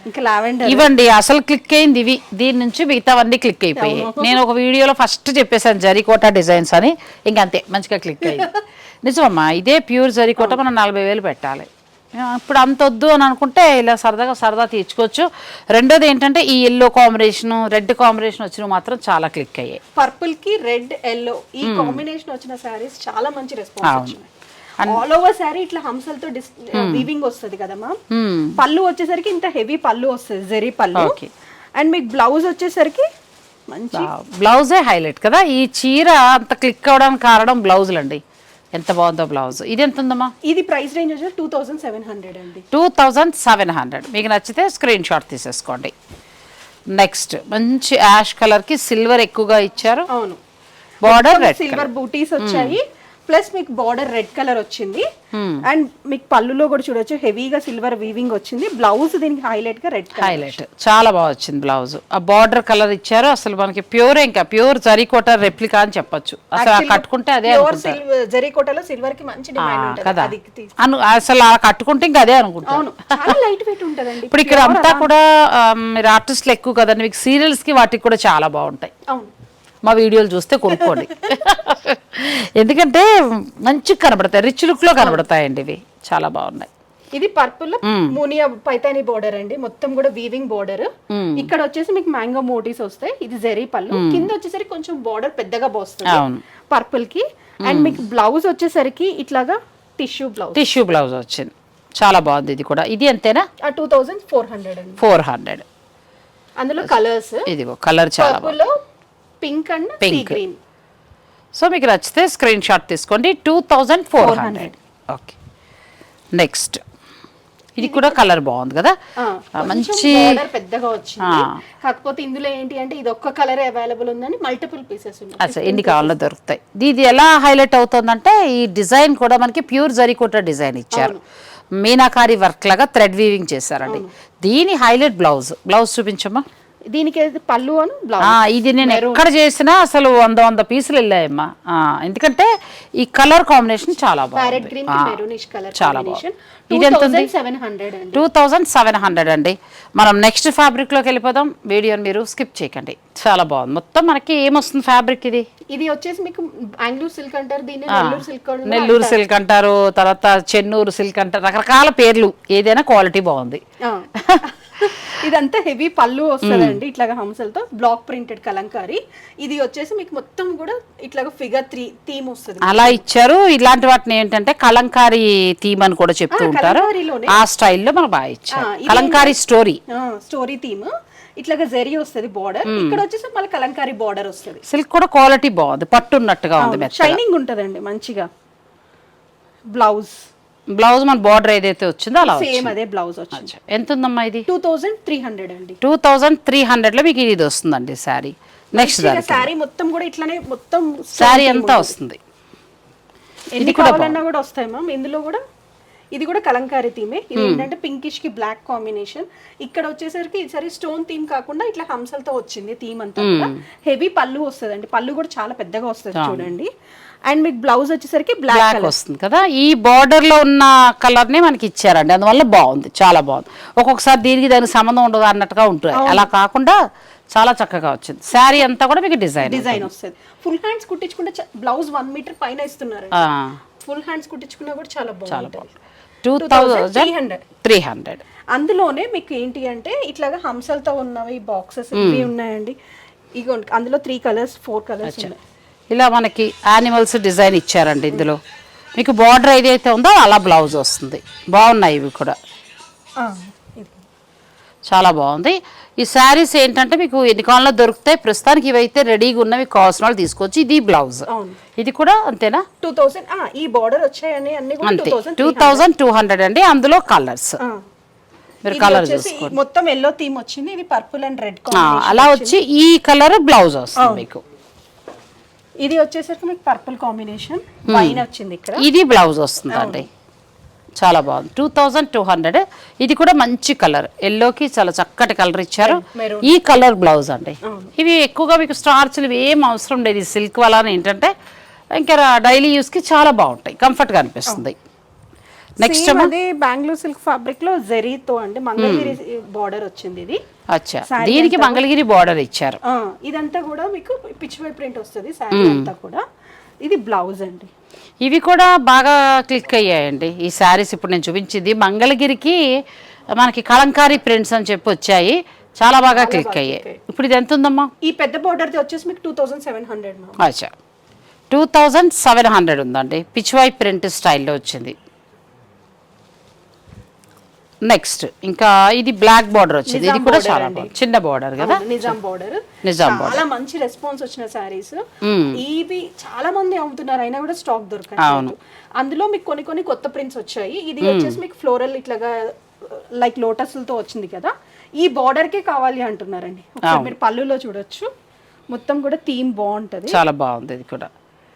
ఇంకా లావెండర్ ఇవ్వండి అసలు క్లిక్ అయింది ఇవి. దీని నుంచి మిగతావన్నీ క్లిక్ అయిపోయాయి. నేను ఒక వీడియోలో ఫస్ట్ చెప్పేసాను జరీకోట డిజైన్స్ అని, ఇంకంతే మంచిగా క్లిక్ అయ్యింది. నిజమమ్మా, ఇదే ప్యూర్ జరీకోట మనం 40,000 పెట్టాలి. ఇప్పుడు అంత వద్దు అని అనుకుంటే ఇలా సరదా తీర్చుకోవచ్చు. రెండోది ఏంటంటే ఈ ఎల్లో కాంబినేషన్, రెడ్ కాంబినేషన్ వచ్చిన మాత్రం చాలా క్లిక్ అయ్యాయి. పర్పుల్ కి రెడ్ ఎల్లో ఈ కాంబినేషన్ వచ్చిన సారీస్ చాలా మంచి రెస్పాన్స్ వచ్చినాయి. ఆల్ ఓవర్ సారీ ఇట్లా హంసలతో వీవింగ్ వస్తుంది కదమ్మా. పళ్ళు వచ్చేసరికి ఇంత హెవీ పళ్ళు వస్తుంది, జెరీ పళ్ళు. అండ్ మీకు బ్లౌజ్ వచ్చేసరికి మంచి బ్లౌజే హైలైట్ కదా. ఈ చీర అంత క్లిక్ అవడానికి కారణం బ్లౌజులు అండి. ఎంత బాగుందో బ్లౌజ్. ఇది ఎంత ఉందమ్మా? ఇది ప్రైస్ రేంజ్ వచ్చి 2700 అండి. 2700. మీకు నచ్చితే స్క్రీన్ షాట్ తీసేసుకోండి. నెక్స్ట్ మంచి యాష్ కలర్ కి సిల్వర్ ఎక్కువగా ఇచ్చారు. అవును, బార్డర్ రెడ్ సిల్వర్ బూటీస్ వచ్చాయి. ప్లస్ మీకు బార్డర్ రెడ్ కలర్ వచ్చింది. అండ్ మీకు పళ్ళులో కూడా చూడొచ్చు హెవీగా సిల్వర్ వీవింగ్ వచ్చింది. బ్లౌజ్ దీనికి హైలైట్ గా రెడ్ హైలైట్ చాలా బాగా వచ్చింది బ్లౌజ్. ఆ బార్డర్ కలర్ ఇచ్చారు. అసలు మనకి ప్యూర్, ఇంకా ప్యూర్ జరీకోట రెప్లికా అని చెప్పొచ్చు. అసలు కట్టుకుంటే అదే జరీకోటలో సిల్వర్ కి మంచి డిమాండ్ ఉంటుంది కదా. అసలు అలా కట్టుకుంటే ఇంకా అదే అనుకుంటా. అవును, చాలా లైట్ వెయిట్ ఉంటదండి. ఇప్పుడు ఇక్కడ అంతా కూడా మీరు ఆర్టిస్టులు ఎక్కువ కదండి, మీకు సీరియల్స్ కి వాటికి కూడా చాలా బాగుంటాయి. అవును, మా వీడియోలు చూస్తే కొనుక్కోండి. ఎందుకంటే మంచిగా కనబడతాయి, రిచ్ లుక్ లో కనబడతాయండి ఇవి, చాలా బాగున్నాయి. ఇది పర్పుల్ మునియా పైతాని బోర్డర్ అండి, మొత్తం కూడా వీవింగ్ బోర్డర్. ఇక్కడ వచ్చేసి మీకు మ్యాంగో మోటీస్ వస్తాయి. ఇది జెరీ పళ్ళు, కింద వచ్చేసరికి కొంచెం బోర్డర్ పెద్దగా పోస్తుంది పర్పుల్ కి. అండ్ మీకు బ్లౌజ్ వచ్చేసరికి ఇట్లాగా టిష్యూ బ్లౌజ్ వచ్చింది, చాలా బాగుంది. ఇది కూడా ఇది ఎంతేనా? 2400 అండి. 400. అందులో కలర్స్, ఇదిగో కలర్ చాలా బాగుంది, పింక్ అండ్ గ్రీన్. సో మీకు నచ్చితే స్క్రీన్ షాట్ తీసుకోండి. 2400. ఓకే. నెక్స్ట్ ఇది కూడా కలర్ బాగుంది కదా, మంచి పెద్దగా వచ్చింది. కాకపోతే ఇందులో ఏంటి అంటే ఇది ఒక్క కలర్ అవైలబుల్ ఉందని మల్టిపుల్ పీసెస్ ఉన్నాయి. అసలు ఎన్ని కావాలో దొరుకుతాయి. ఇది ఎలా హైలైట్ అవుతుందంటే ఈ డిజైన్ కూడా మనకి ప్యూర్ జరీకోట డిజైన్ ఇచ్చారు. మీనాకారి వర్క్ లాగా థ్రెడ్ వీవింగ్ చేశారండి. దీని హైలైట్ బ్లౌజ్ చూపించమ్మా. దీనికి పళ్ళు అను బ్లౌజ్. ఇది నేను ఎక్కడ చేసినా అసలు 100 పీసులు వెళ్ళాయమ్మా. ఎందుకంటే ఈ కలర్ కాంబినేషన్ చాలా ప్యారెట్ బాగుంది, గ్రీన్ కి మెరూనిష్ కలర్ చాలా కాంబినేషన్. ఇది ఎంత ఉంది? 2700 అండి. 2700 అండి. మనం నెక్స్ట్ ఫ్యాబ్రిక్ లోకి వెళ్ళిపోదాం, వీడియోని మీరు స్కిప్ చేయకండి. చాలా బాగుంది. మొత్తం మనకి ఏమొస్తుంది ఫ్యాబ్రిక్ ఇది వచ్చేసి మీకు బెంగళూరు సిల్క్ అంటారు, దీన్ని నెల్లూరు సిల్క్ నెల్లూరు సిల్క్ అంటారు, తర్వాత చెన్నూరు సిల్క్ అంటారు, రకరకాల పేర్లు. ఏదైనా క్వాలిటీ బాగుంది. ఇదంతా హెవీ పళ్ళు వస్తుందండి ఇట్లాగా హంసలతో బ్లాక్ ప్రింటెడ్ కలంకారీ. ఇది వచ్చేసి మీకు మొత్తం కూడా ఇట్లాగా ఫిగర్ 3 థీమ్ వస్తుంది అలా ఇచ్చారు. ఇలాంటి వాటిని ఏంటంటే కలంకారీ థీమ్ అని కూడా చెప్తూ ఉంటారు. ఆ స్టైల్లో మనం బాగా ఇచ్చారు. కలంకారీ స్టోరీ థీమ్ ఇట్లాగా జరీ వస్తుంది బార్డర్. ఇక్కడ వచ్చేసి మళ్ళీ కలంకారీ బార్డర్ వస్తుంది. సిల్క్ కూడా క్వాలిటీ బాగుంది, పట్టున్నట్టుగా ఉంది, షైనింగ్ ఉంటదండి మంచిగా. బ్లౌజ్ మన బార్డర్ ఏదైతే వచ్చిందో అలా సేమ్ అదే బ్లౌజ్ వచ్చింది. ఎంత ఉందమ్మా ఇది? 2300 అండి. 2300 లో మీకు ఇది వస్తుందండి శారీ. నెక్స్ట్ శారీ మొత్తం కూడా ఇట్లానే మొత్తం శారీ అంతా వస్తుంది. ఎన్ని కావాలన్నా కూడా వస్తాయి మ్యామ్. ఇందులో కూడా ఇది కూడా కలంకారీ థీమే. ఇది ఏంటంటే పింకిష్ కి బ్లాక్ కాంబినేషన్. ఇక్కడ వచ్చేసరికి ఈసారి స్టోన్ థీమ్ కాకుండా ఇట్లా హంసలతో వచ్చింది థీమ్ అంతా కూడా. హెవీ పళ్ళు వస్తుందండి, పళ్ళు కూడా చాలా పెద్దగా వస్తుంది చూడండి. అండ్ మీకు బ్లౌజ్ వచ్చేసరికి బ్లాక్ వస్తుంది కదా. ఈ బార్డర్ లో ఉన్న కలర్ నే మనకి ఇచ్చారండి, అందువల్ల బాగుంది, చాలా బాగుంది. ఒక్కొక్కసారి దానికి సంబంధం ఉండదు అన్నట్టుగా ఉంటుంది, అలా కాకుండా చాలా చక్కగా వచ్చింది. శారీ అంతా కూడా మీకు డిజైన్ వస్తుంది. ఫుల్ హ్యాండ్స్ కుట్టించుకుంటే బ్లౌజ్ 1 మీటర్ పైన ఇస్తున్నారు. ఫుల్ హ్యాండ్స్ కుట్టించుకున్నా కూడా చాలా బాగుంది. 2300. అందులోనే మీకు ఏంటి అంటే ఇట్లాగా హంసలతో ఉన్నవి బాక్సెస్ ఇవి ఉన్నాయండి. ఇగో అందులో 3 కలర్స్ 4 కలర్స్ ఉన్నాయి. ఇలా మనకి యానిమల్స్ డిజైన్ ఇచ్చారండి. ఇందులో మీకు బార్డర్ ఏదైతే ఉందో అలా బ్లౌజ్ వస్తుంది. బాగున్నాయి ఇవి కూడా, చాలా బాగుంది. ఈ శారీస్ ఏంటంటే మీకు ఎన్ని కాలంలో దొరుకుతాయి. ప్రస్తుతానికి ఇవైతే రెడీగా ఉన్నవి, కావాల్సిన వాళ్ళు తీసుకోవచ్చు. ఇది బ్లౌజ్, ఇది కూడా అంతేనా? 2000. ఈ బార్డర్ వచ్చాయని అన్ని కూడా 2200 అండి. అందులో కలర్స్ మీరు కలర్ చూసుకోండి. మొత్తం ఎల్లో థీమ్ వచ్చింది. ఇది పర్పుల్ అండ్ రెడ్ అలా వచ్చి ఈ కలర్ బ్లౌజ్ వస్తుంది మీకు. ఇది వచ్చేసరికి మీకు పర్పుల్ కాంబినేషన్ వైన్ వచ్చింది ఇక్కడ. ఇది బ్లౌజ్ వస్తుందండి, చాలా బాగుంది. 2200. ఇది కూడా మంచి కలర్, ఎల్లోకి చాలా చక్కటి కలర్ ఇచ్చారు. ఈ కలర్ బ్లౌజ్ అండి. ఇవి ఎక్కువగా మీకు స్టార్చ్లు ఏం అవసరం లేదు. సిల్క్ వల్ల ఏంటంటే ఇంకా డైలీ యూస్ కి చాలా బాగుంటాయి, కంఫర్ట్ గా అనిపిస్తుంది. నెక్స్ట్ అది బెంగళూరు సిల్క్ ఫ్యాబ్రిక్ లో జరీతో అండి మంగళగిరి బార్డర్ వచ్చింది. ఇది అచ్చా, దీనికి మంగళగిరి బార్డర్ ఇచ్చారు. ఇదంతా కూడా మీకు పిచ్ వై ప్రింట్ వస్తుంది శారీ అంతా కూడా. ఇది బ్లౌజ్ అండి. ఇవి కూడా బాగా క్లిక్ అయ్యాయండి ఈ శారీస్. ఇప్పుడు నేను చూపించింది మంగళగిరికి మనకి కలంకారీ ప్రింట్స్ అని చెప్పి వచ్చాయి, చాలా బాగా క్లిక్ అయ్యాయి. ఇప్పుడు ఇది ఎంత ఉందమ్మా? ఈ పెద్ద బార్డర్ వచ్చేసి మీకు 2700. అచ్చా, 2700 ఉందండి. పిచ్ వై ప్రింట్ స్టైల్లో వచ్చింది. నెక్స్ట్ ఇంకా ఇది బ్లాక్ బార్డర్ వచ్చింది. ఇది కూడా చాలా చిన్న బార్డర్ కదా, నిజాం బార్డర్. చాలా మంచి రెస్పాన్స్ వచ్చిన సారీస్. ఇవి చాలా మంది అమ్ముతున్నారు, అయినా కూడా స్టాక్ దొరకట్లేదు. అందులో మీకు కొన్ని కొత్త ప్రింట్స్ వచ్చాయి. ఇది వచ్చేసి మీకు ఫ్లోరల్ ఇట్లాగా లైక్ లోటస్లతో వచ్చింది కదా. ఈ బార్డర్ కే కావాలి అంటున్నారండి. మీరు పళ్ళులో చూడొచ్చు, మొత్తం కూడా థీమ్ బాగుంటది, చాలా బాగుంది. ఇది కూడా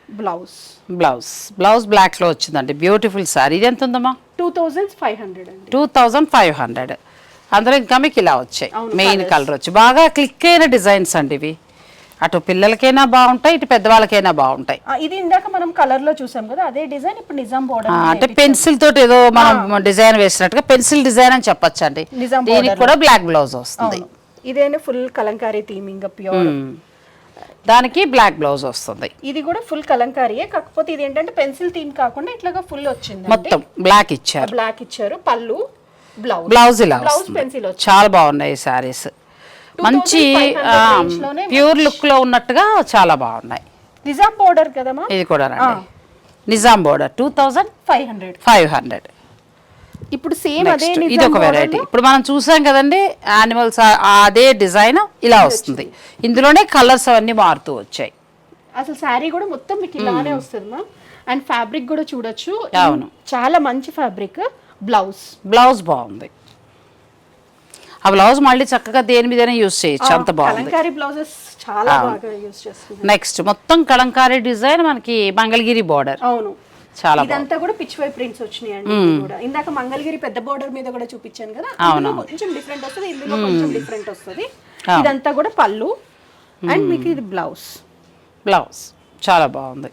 బ్లౌజ్ బ్లాక్ లో వచ్చిందండి. Beautiful sorry. ఇది ఎంత ఉందమ్మా? 2500. అందులో ఇంకా మీకు ఇలా వచ్చాయి, మెయిన్ కలర్ వచ్చి బాగా క్లిక్ అయిన డిజైన్స్ అండి ఇవి. అటు పిల్లలకైనా బాగుంటాయి, ఇటు పెద్దవాళ్ళకైనా బాగుంటాయి. ఇది ఇందాక మనం కలర్ లో చూసాం కదా, అదే డిజైన్ ఇప్పుడు నిజాం బోర్డర్ అంటే పెన్సిల్ తోటి ఏదో మనం డిజైన్ వేసినట్టుగా పెన్సిల్ డిజైన్ అని చెప్పొచ్చు అండి. దీనికి కూడా బ్లాక్ బ్లౌజ్ వస్తుంది. ఇదేనే ఫుల్ కలంకారీ థీమ్, ఇంకా ప్యూర్ దానికి బ్లాక్ బ్లౌజ్ వస్తుంది. ఇది కూడా ఫుల్ కలంకారీయే, కాకపోతే ఇది ఏంటంటే పెన్సిల్ థీమ్ కాకుండా ఇట్లాగా ఫుల్ వచ్చింది, మొత్తం బ్లాక్ ఇచ్చారు. పళ్ళు బ్లౌజ్ ఇలా పెన్సిల్. చాలా బాగున్నాయి ఈ సారీస్, మంచి ప్యూర్ లుక్ లో ఉన్నట్టుగా చాలా బాగున్నాయి. నిజాం బోర్డర్ కదమ్మా ఇది కూడా. నిజాం బోర్డర్ 2500. ఇప్పుడు సేమ్ అదే ఇది ఒక వెరైటీ. ఇప్పుడు మనం చూసాం కదండి యానిమల్స్, అదే డిజైన్ ఇలా వస్తుంది. ఇందులోనే కలర్స్ అవన్నీ మారుతూ వచ్చాయి. అసలు శారీ కూడా మొత్తం మీకు ఇలానే వస్తుంది మ్యామ్. అండ్ ఫ్యాబ్రిక్ కూడా చూడొచ్చు. అవును, చాలా మంచి ఫ్యాబ్రిక్. బ్లౌజ్ బాగుంది. ఆ బ్లౌజ్ మళ్ళీ చక్కగా దేని మీదైనా యూజ్ చేయొచ్చు, అంత బాగుంది. కలంకారీ బ్లౌజెస్ చాలా బాగా యూజ్ చేస్తున్నారు. నెక్స్ట్ మొత్తం కలంకారీ డిజైన్, మనకి మంగళగిరి బార్డర్. అవును, చాలా ఇదంతా కూడా పిచ్ వై ప్రింట్స్ వచ్చినాయండి. కూడా ఇందాక మంగళగిరి పెద్ద బోర్డర్ మీద కూడా చూపించాను కదా, అందులో కొంచెం డిఫరెంట్ వస్తుంది, ఇందులో కొంచెం డిఫరెంట్ వస్తుంది. ఇదంతా కూడా పళ్ళు అండ్ మీకు ఇది బ్లౌజ్ చాలా బాగుంది.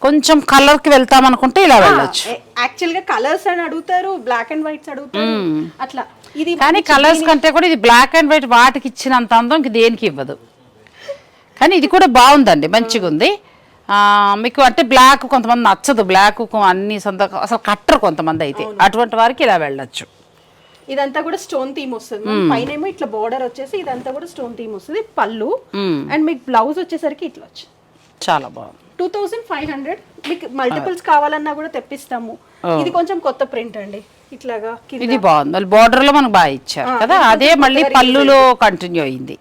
కొంచెం కలర్ కి వెళ్తాం అనుకుంటే ఇలా వెళ్ళొచ్చు. యాక్చువల్ గా కలర్స్ అని అడుగుతారు, బ్లాక్ అండ్ వైట్స్ అడుగుతారు అట్లా. ఇది కానీ కలర్స్ కంటే కూడా ఇది బ్లాక్ అండ్ వైట్ వాటికి ఇచ్చినంత అందం ఇంక దేనికి ఇవ్వదు. కానీ ఇది కూడా బాగుందండి, మంచిగా ఉంది. మీకు అంటే బ్లాక్ కొంతమంది నచ్చదు, బ్లాక్ అన్ని అసలు కట్టరు కొంతమంది, అయితే అటువంటి వారికి ఇలా వెళ్ళొచ్చు. ఇదంతా కూడా స్టోన్ థీమ్ వస్తుంది, పైన ఏమో ఇట్లా బోర్డర్ వచ్చేసి ఇదంతా కూడా స్టోన్ థీమ్ వస్తుంది. పళ్ళు అండ్ మీకు బ్లౌజ్ వచ్చేసరికి ఇట్లా వచ్చి చాలా బాగుంది. 2500. మీకు మల్టిపుల్స్ కావాలన్నా కూడా తెప్పిస్తాము. ఇది కొంచెం కొత్త ప్రింట్ అండి, ఇట్లాగా ఇది బాగుంది. మళ్ళీ బోర్డర్ లో మనకు బాగా ఇచ్చారు కదా, అదే మళ్ళీ పళ్ళులో కంటిన్యూ అయింది.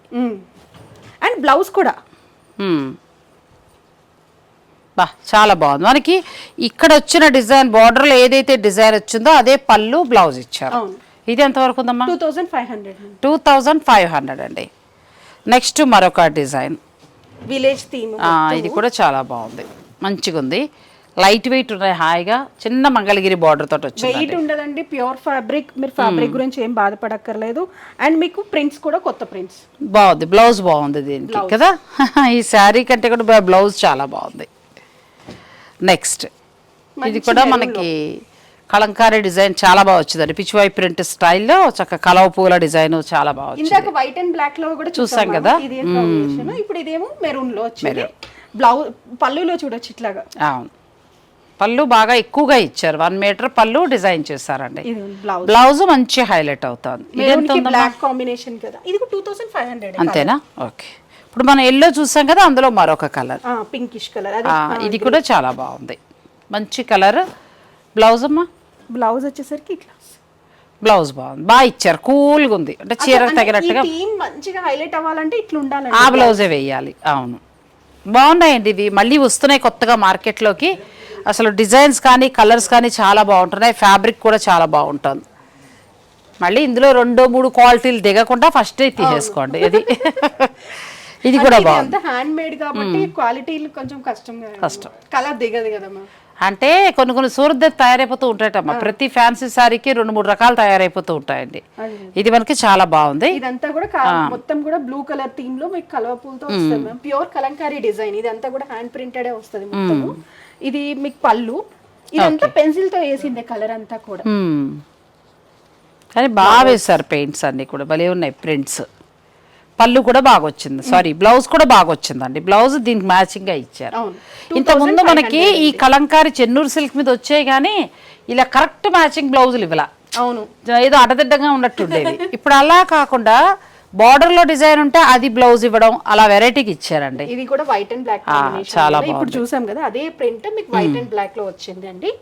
అండ్ బ్లౌజ్ కూడా చాలా బాగుంది. మనకి ఇక్కడ వచ్చిన డిజైన్ బార్డర్ లో ఏదైతే డిజైన్ వచ్చిందో అదే పళ్ళు బ్లౌజ్ ఇచ్చారు. ఇది ఎంత వరకు ఉందమ్మా? 2500 అండి. నెక్స్ట్ మరొక డిజైన్ విలేజ్ థీమ్, ఇది కూడా చాలా బాగుంది, మంచిగా ఉంది. లైట్ వెయిట్ ఉన్నాయి, హాయిగా చిన్న మంగళగిరి బార్డర్ తోటి వచ్చింది. వెయిట్ ఉండదండి, ప్యూర్ ఫ్యాబ్రిక్. మీరు ఫ్యాబ్రిక్ గురించి ఏం బాధపడక్కర్లేదు. అండ్ మీకు ప్రింట్స్ కూడా కొత్త ప్రింట్స్. బాగుంది, బ్లౌజ్ బాగుంది దీనికి కదా. ఈ శారీ కంటే కూడా బ్లౌజ్ చాలా బాగుంది. నెక్స్ట్ ఇది కూడా మనకి కలంకారీ డిజైన్ చాలా బాగా వచ్చిందండి, పిచ్చివాయి ప్రింట్ స్టైల్లో చక్క కలవ పూల డిజైన్ చాలా బాగా వచ్చింది. ఇందాక వైట్ అండ్ బ్లాక్ లో కూడా చూసాం కదా, ఇప్పుడు ఇదేమో మెరూన్ లో వచ్చింది. బ్లౌజ్ పళ్ళులో చూడొచ్చు ఇట్లాగా. అవును, పళ్ళు బాగా ఎక్కువగా ఇచ్చారు, 1 మీటర్ పళ్ళు డిజైన్ చేశారండి. బ్లౌజ్ మంచి హైలైట్ అవుతుంది. బ్లాక్ కాంబినేషన్ కదా, ఇది 2500 అంతేనా? ఓకే. ఇప్పుడు మనం ఎల్లో చూసాం కదా, అందులో మరొక కలర్ పింకిష్ కలర్, ఇది కూడా చాలా బాగుంది, మంచి కలర్. బ్లౌజ్ అమ్మా? బ్లౌజ్ వచ్చేసరికి ఇట్లా బ్లౌజ్ బాగుంది, బాగా ఇచ్చారు, కూల్గా ఉంది. అంటే చీర తగినట్టుగా మంచిగా హైలైట్ అవ్వాలంటే ఇట్లా ఉండాలి, ఆ బ్లౌజే వేయాలి. అవును, బాగున్నాయండి ఇవి, మళ్ళీ వస్తున్నాయి కొత్తగా మార్కెట్లోకి. అసలు డిజైన్స్ కానీ కలర్స్ కానీ చాలా బాగుంటున్నాయి, ఫ్యాబ్రిక్ కూడా చాలా బాగుంటుంది. మళ్ళీ ఇందులో 2-3 క్వాలిటీలు దిగకుండా ఫస్టే తీసేసుకోండి. ఇది కూడా బాగుంది. హ్యాండ్ మేడ్ కాబట్టి క్వాలిటీలు కొంచెం కష్టం, కలర్ దిగదు కదమ్మా. అంటే కొన్ని సూరత్ తయారైపోతూ ఉంటాయటమ్మా, ప్రతి ఫ్యాన్సీ సారీకి 2-3 రకాలు తయారైపోతూ ఉంటాయండి. ఇది మనకి చాలా బాగుంది. ఇదంతా కూడా మొత్తం కూడా బ్లూ కలర్ థీమ్ లో మీకు కలవ పూలతో వస్తుంది మ్యామ్, ప్యూర్ కలంకారీ డిజైన్. ఇదంతా కూడా హ్యాండ్ ప్రింటెడ్ వస్తుంది మొత్తము. ఇది మీకు పళ్ళు, ఇదంతా పెన్సిల్ తో వేసిందే కలర్ అంతా కూడా. కానీ బాగా వేశారు పెయింట్స్ అన్ని కూడా, భలే ఉన్నాయి ప్రింట్స్. పళ్ళు కూడా బాగా వచ్చింది, సారీ బ్లౌజ్ కూడా బాగా వచ్చిందండి. బ్లౌజ్ దీనికి మ్యాచింగ్ గా ఇచ్చారు. ఇంతకుముందు మనకి ఈ కలంకారీ చెన్నూరు సిల్క్ మీద వచ్చాయి కానీ ఇలా కరెక్ట్ మ్యాచింగ్ బ్లౌజులు ఇవ్వాల, అవును, ఏదో అడదిడ్డంగా ఉన్నట్టుండేది. ఇప్పుడు అలా కాకుండా బార్డర్ లో డిజైన్ ఉంటే అది బ్లౌజ్ ఇవ్వడం, అలా వెరైటీకి ఇచ్చారండి. ఇది కూడా వైట్ అండ్ బ్లాక్ చాలా ఇప్పుడు చూసాం కదా, అదే ప్రింట్ మీకు వైట్ అండ్ బ్లాక్ లో వచ్చింది అండి.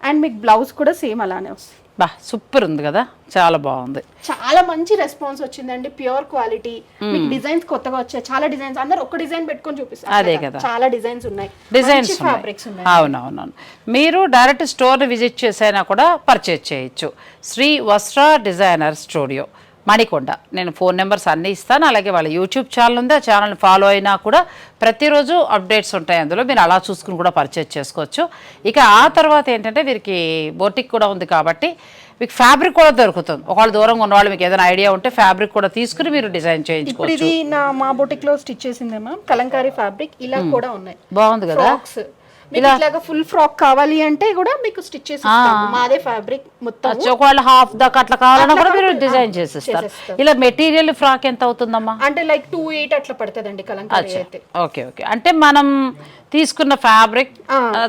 అండ్ మీకు బ్లౌజ్ కూడా సేమ్ అలానే వస్తుంది. సూపర్ ఉంది కదా, చాలా బాగుంది. చాలా మంచి రెస్పాన్స్ వచ్చిందండి, ప్యూర్ క్వాలిటీ. మీకు డిజైన్స్ కొత్తగా వచ్చాయి, చాలా డిజైన్స్. అందరూ ఒక డిజైన్ పెట్టుకొని చూపిస్తారు, అదే కదా, చాలా డిజైన్స్ ఉన్నాయి, డిజైన్స్ ఫ్యాబ్రిక్స్ ఉన్నాయి. అవునవునవును, మీరు డైరెక్ట్ స్టోర్ విజిట్ చేసైనా కూడా పర్చేజ్ చేయొచ్చు. శ్రీ వస్త్ర డిజైనర్ స్టూడియో, మణికొండ. నేను ఫోన్ నెంబర్స్ అన్నీ ఇస్తాను, అలాగే వాళ్ళ యూట్యూబ్ ఛానల్ ఉంది, ఆ ఛానల్ని ఫాలో అయినా కూడా ప్రతిరోజు అప్డేట్స్ ఉంటాయి అందులో, మీరు అలా చూసుకుని కూడా పర్చేజ్ చేసుకోవచ్చు. ఇక ఆ తర్వాత ఏంటంటే వీరికి బోటిక్ కూడా ఉంది కాబట్టి మీకు ఫ్యాబ్రిక్ కూడా దొరుకుతుంది. ఒకవేళ దూరంగా ఉన్నవాళ్ళు మీకు ఏదైనా ఐడియా ఉంటే ఫ్యాబ్రిక్ కూడా తీసుకుని మీరు డిజైన్ చేయించుకోవచ్చు. ఇది మా బోటిక్ లో స్టిచ్ చేసిందేమా కలంకారీ ఫ్యాబ్రిక్, ఇలా కూడా ఉన్నాయి, బాగుంది కదా. ఇలాగా ఫుల్ ఫ్రాక్ కావాలి అంటే కూడా మీకు స్టిచ్ చేసి మాదే ఫ్యాబ్రిక్ మొత్తం. ఒకవేళ హాఫ్ దాకా అట్లా కావాలన్నా కూడా మీరు డిజైన్ చేసిస్తారు. ఇలా మెటీరియల్ ఫ్రాక్ ఎంత అవుతుందమ్మా? అంటే లైక్ 2.8 అట్లా పడుతుందండి కలంకారీ అయితే. ఓకే ఓకే, అంటే మనం తీసుకున్న ఫ్యాబ్రిక్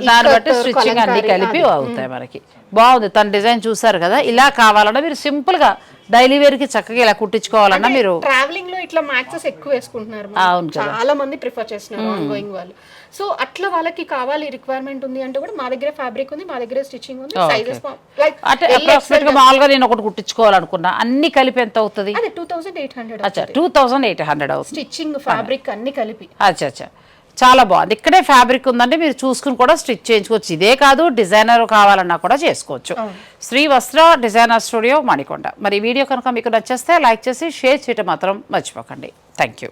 దాన్ని బట్టి స్టిచ్చింగ్ అన్ని కలిపి అవుతాయి మనకి. బాగుంది, తన డిజైన్ చూసారు కదా. ఇలా కావాలన్నా మీరు సింపుల్ గా డైలీ వేర్ కి చక్కగా ఇలా కుట్టించుకోవాలన్నా మీరు ట్రావెలింగ్ లో ఇట్లా మ్యాక్సెస్ ఎక్కువ వేసుకుంటున్నారు, చాలా మంది ప్రిఫర్ చేస్తున్నారు ఆన్ గోయింగ్ వాళ్ళు. సో అట్లా వాళ్ళకి కావాలి, రిక్వైర్మెంట్ ఉంది అంటే కూడా మా దగ్గర ఫ్యాబ్రిక్ ఉంది, మా దగ్గర స్టిచ్చింగ్ ఉంది, సైజెస్ లైక్ అప్రాక్సిమేట్ గా మామూలుగా నేను ఒకటి కుట్టించుకోవాలనుకున్నా, అన్ని కలిపి ఎంత అవుతుంది? అదే 2800. అచ్చా, 2800 అవుతుంది, స్టిచ్చింగ్ ఫ్యాబ్రిక్ అన్ని కలిపి. అచ్చా, చాలా బాగుంది. ఇక్కడే ఫ్యాబ్రిక్ ఉందంటే మీరు చూసుకుని కూడా స్టిచ్ చేయించుకోవచ్చు. ఇదే కాదు, డిజైనర్ కావాలన్నా కూడా చేసుకోవచ్చు. శ్రీ వస్త్ర డిజైనర్ స్టూడియో, మణికొండ. మరి ఈ వీడియో కనుక మీకు నచ్చేస్తే లైక్ చేసి షేర్ చేయడం మాత్రం మర్చిపోకండి. Thank you.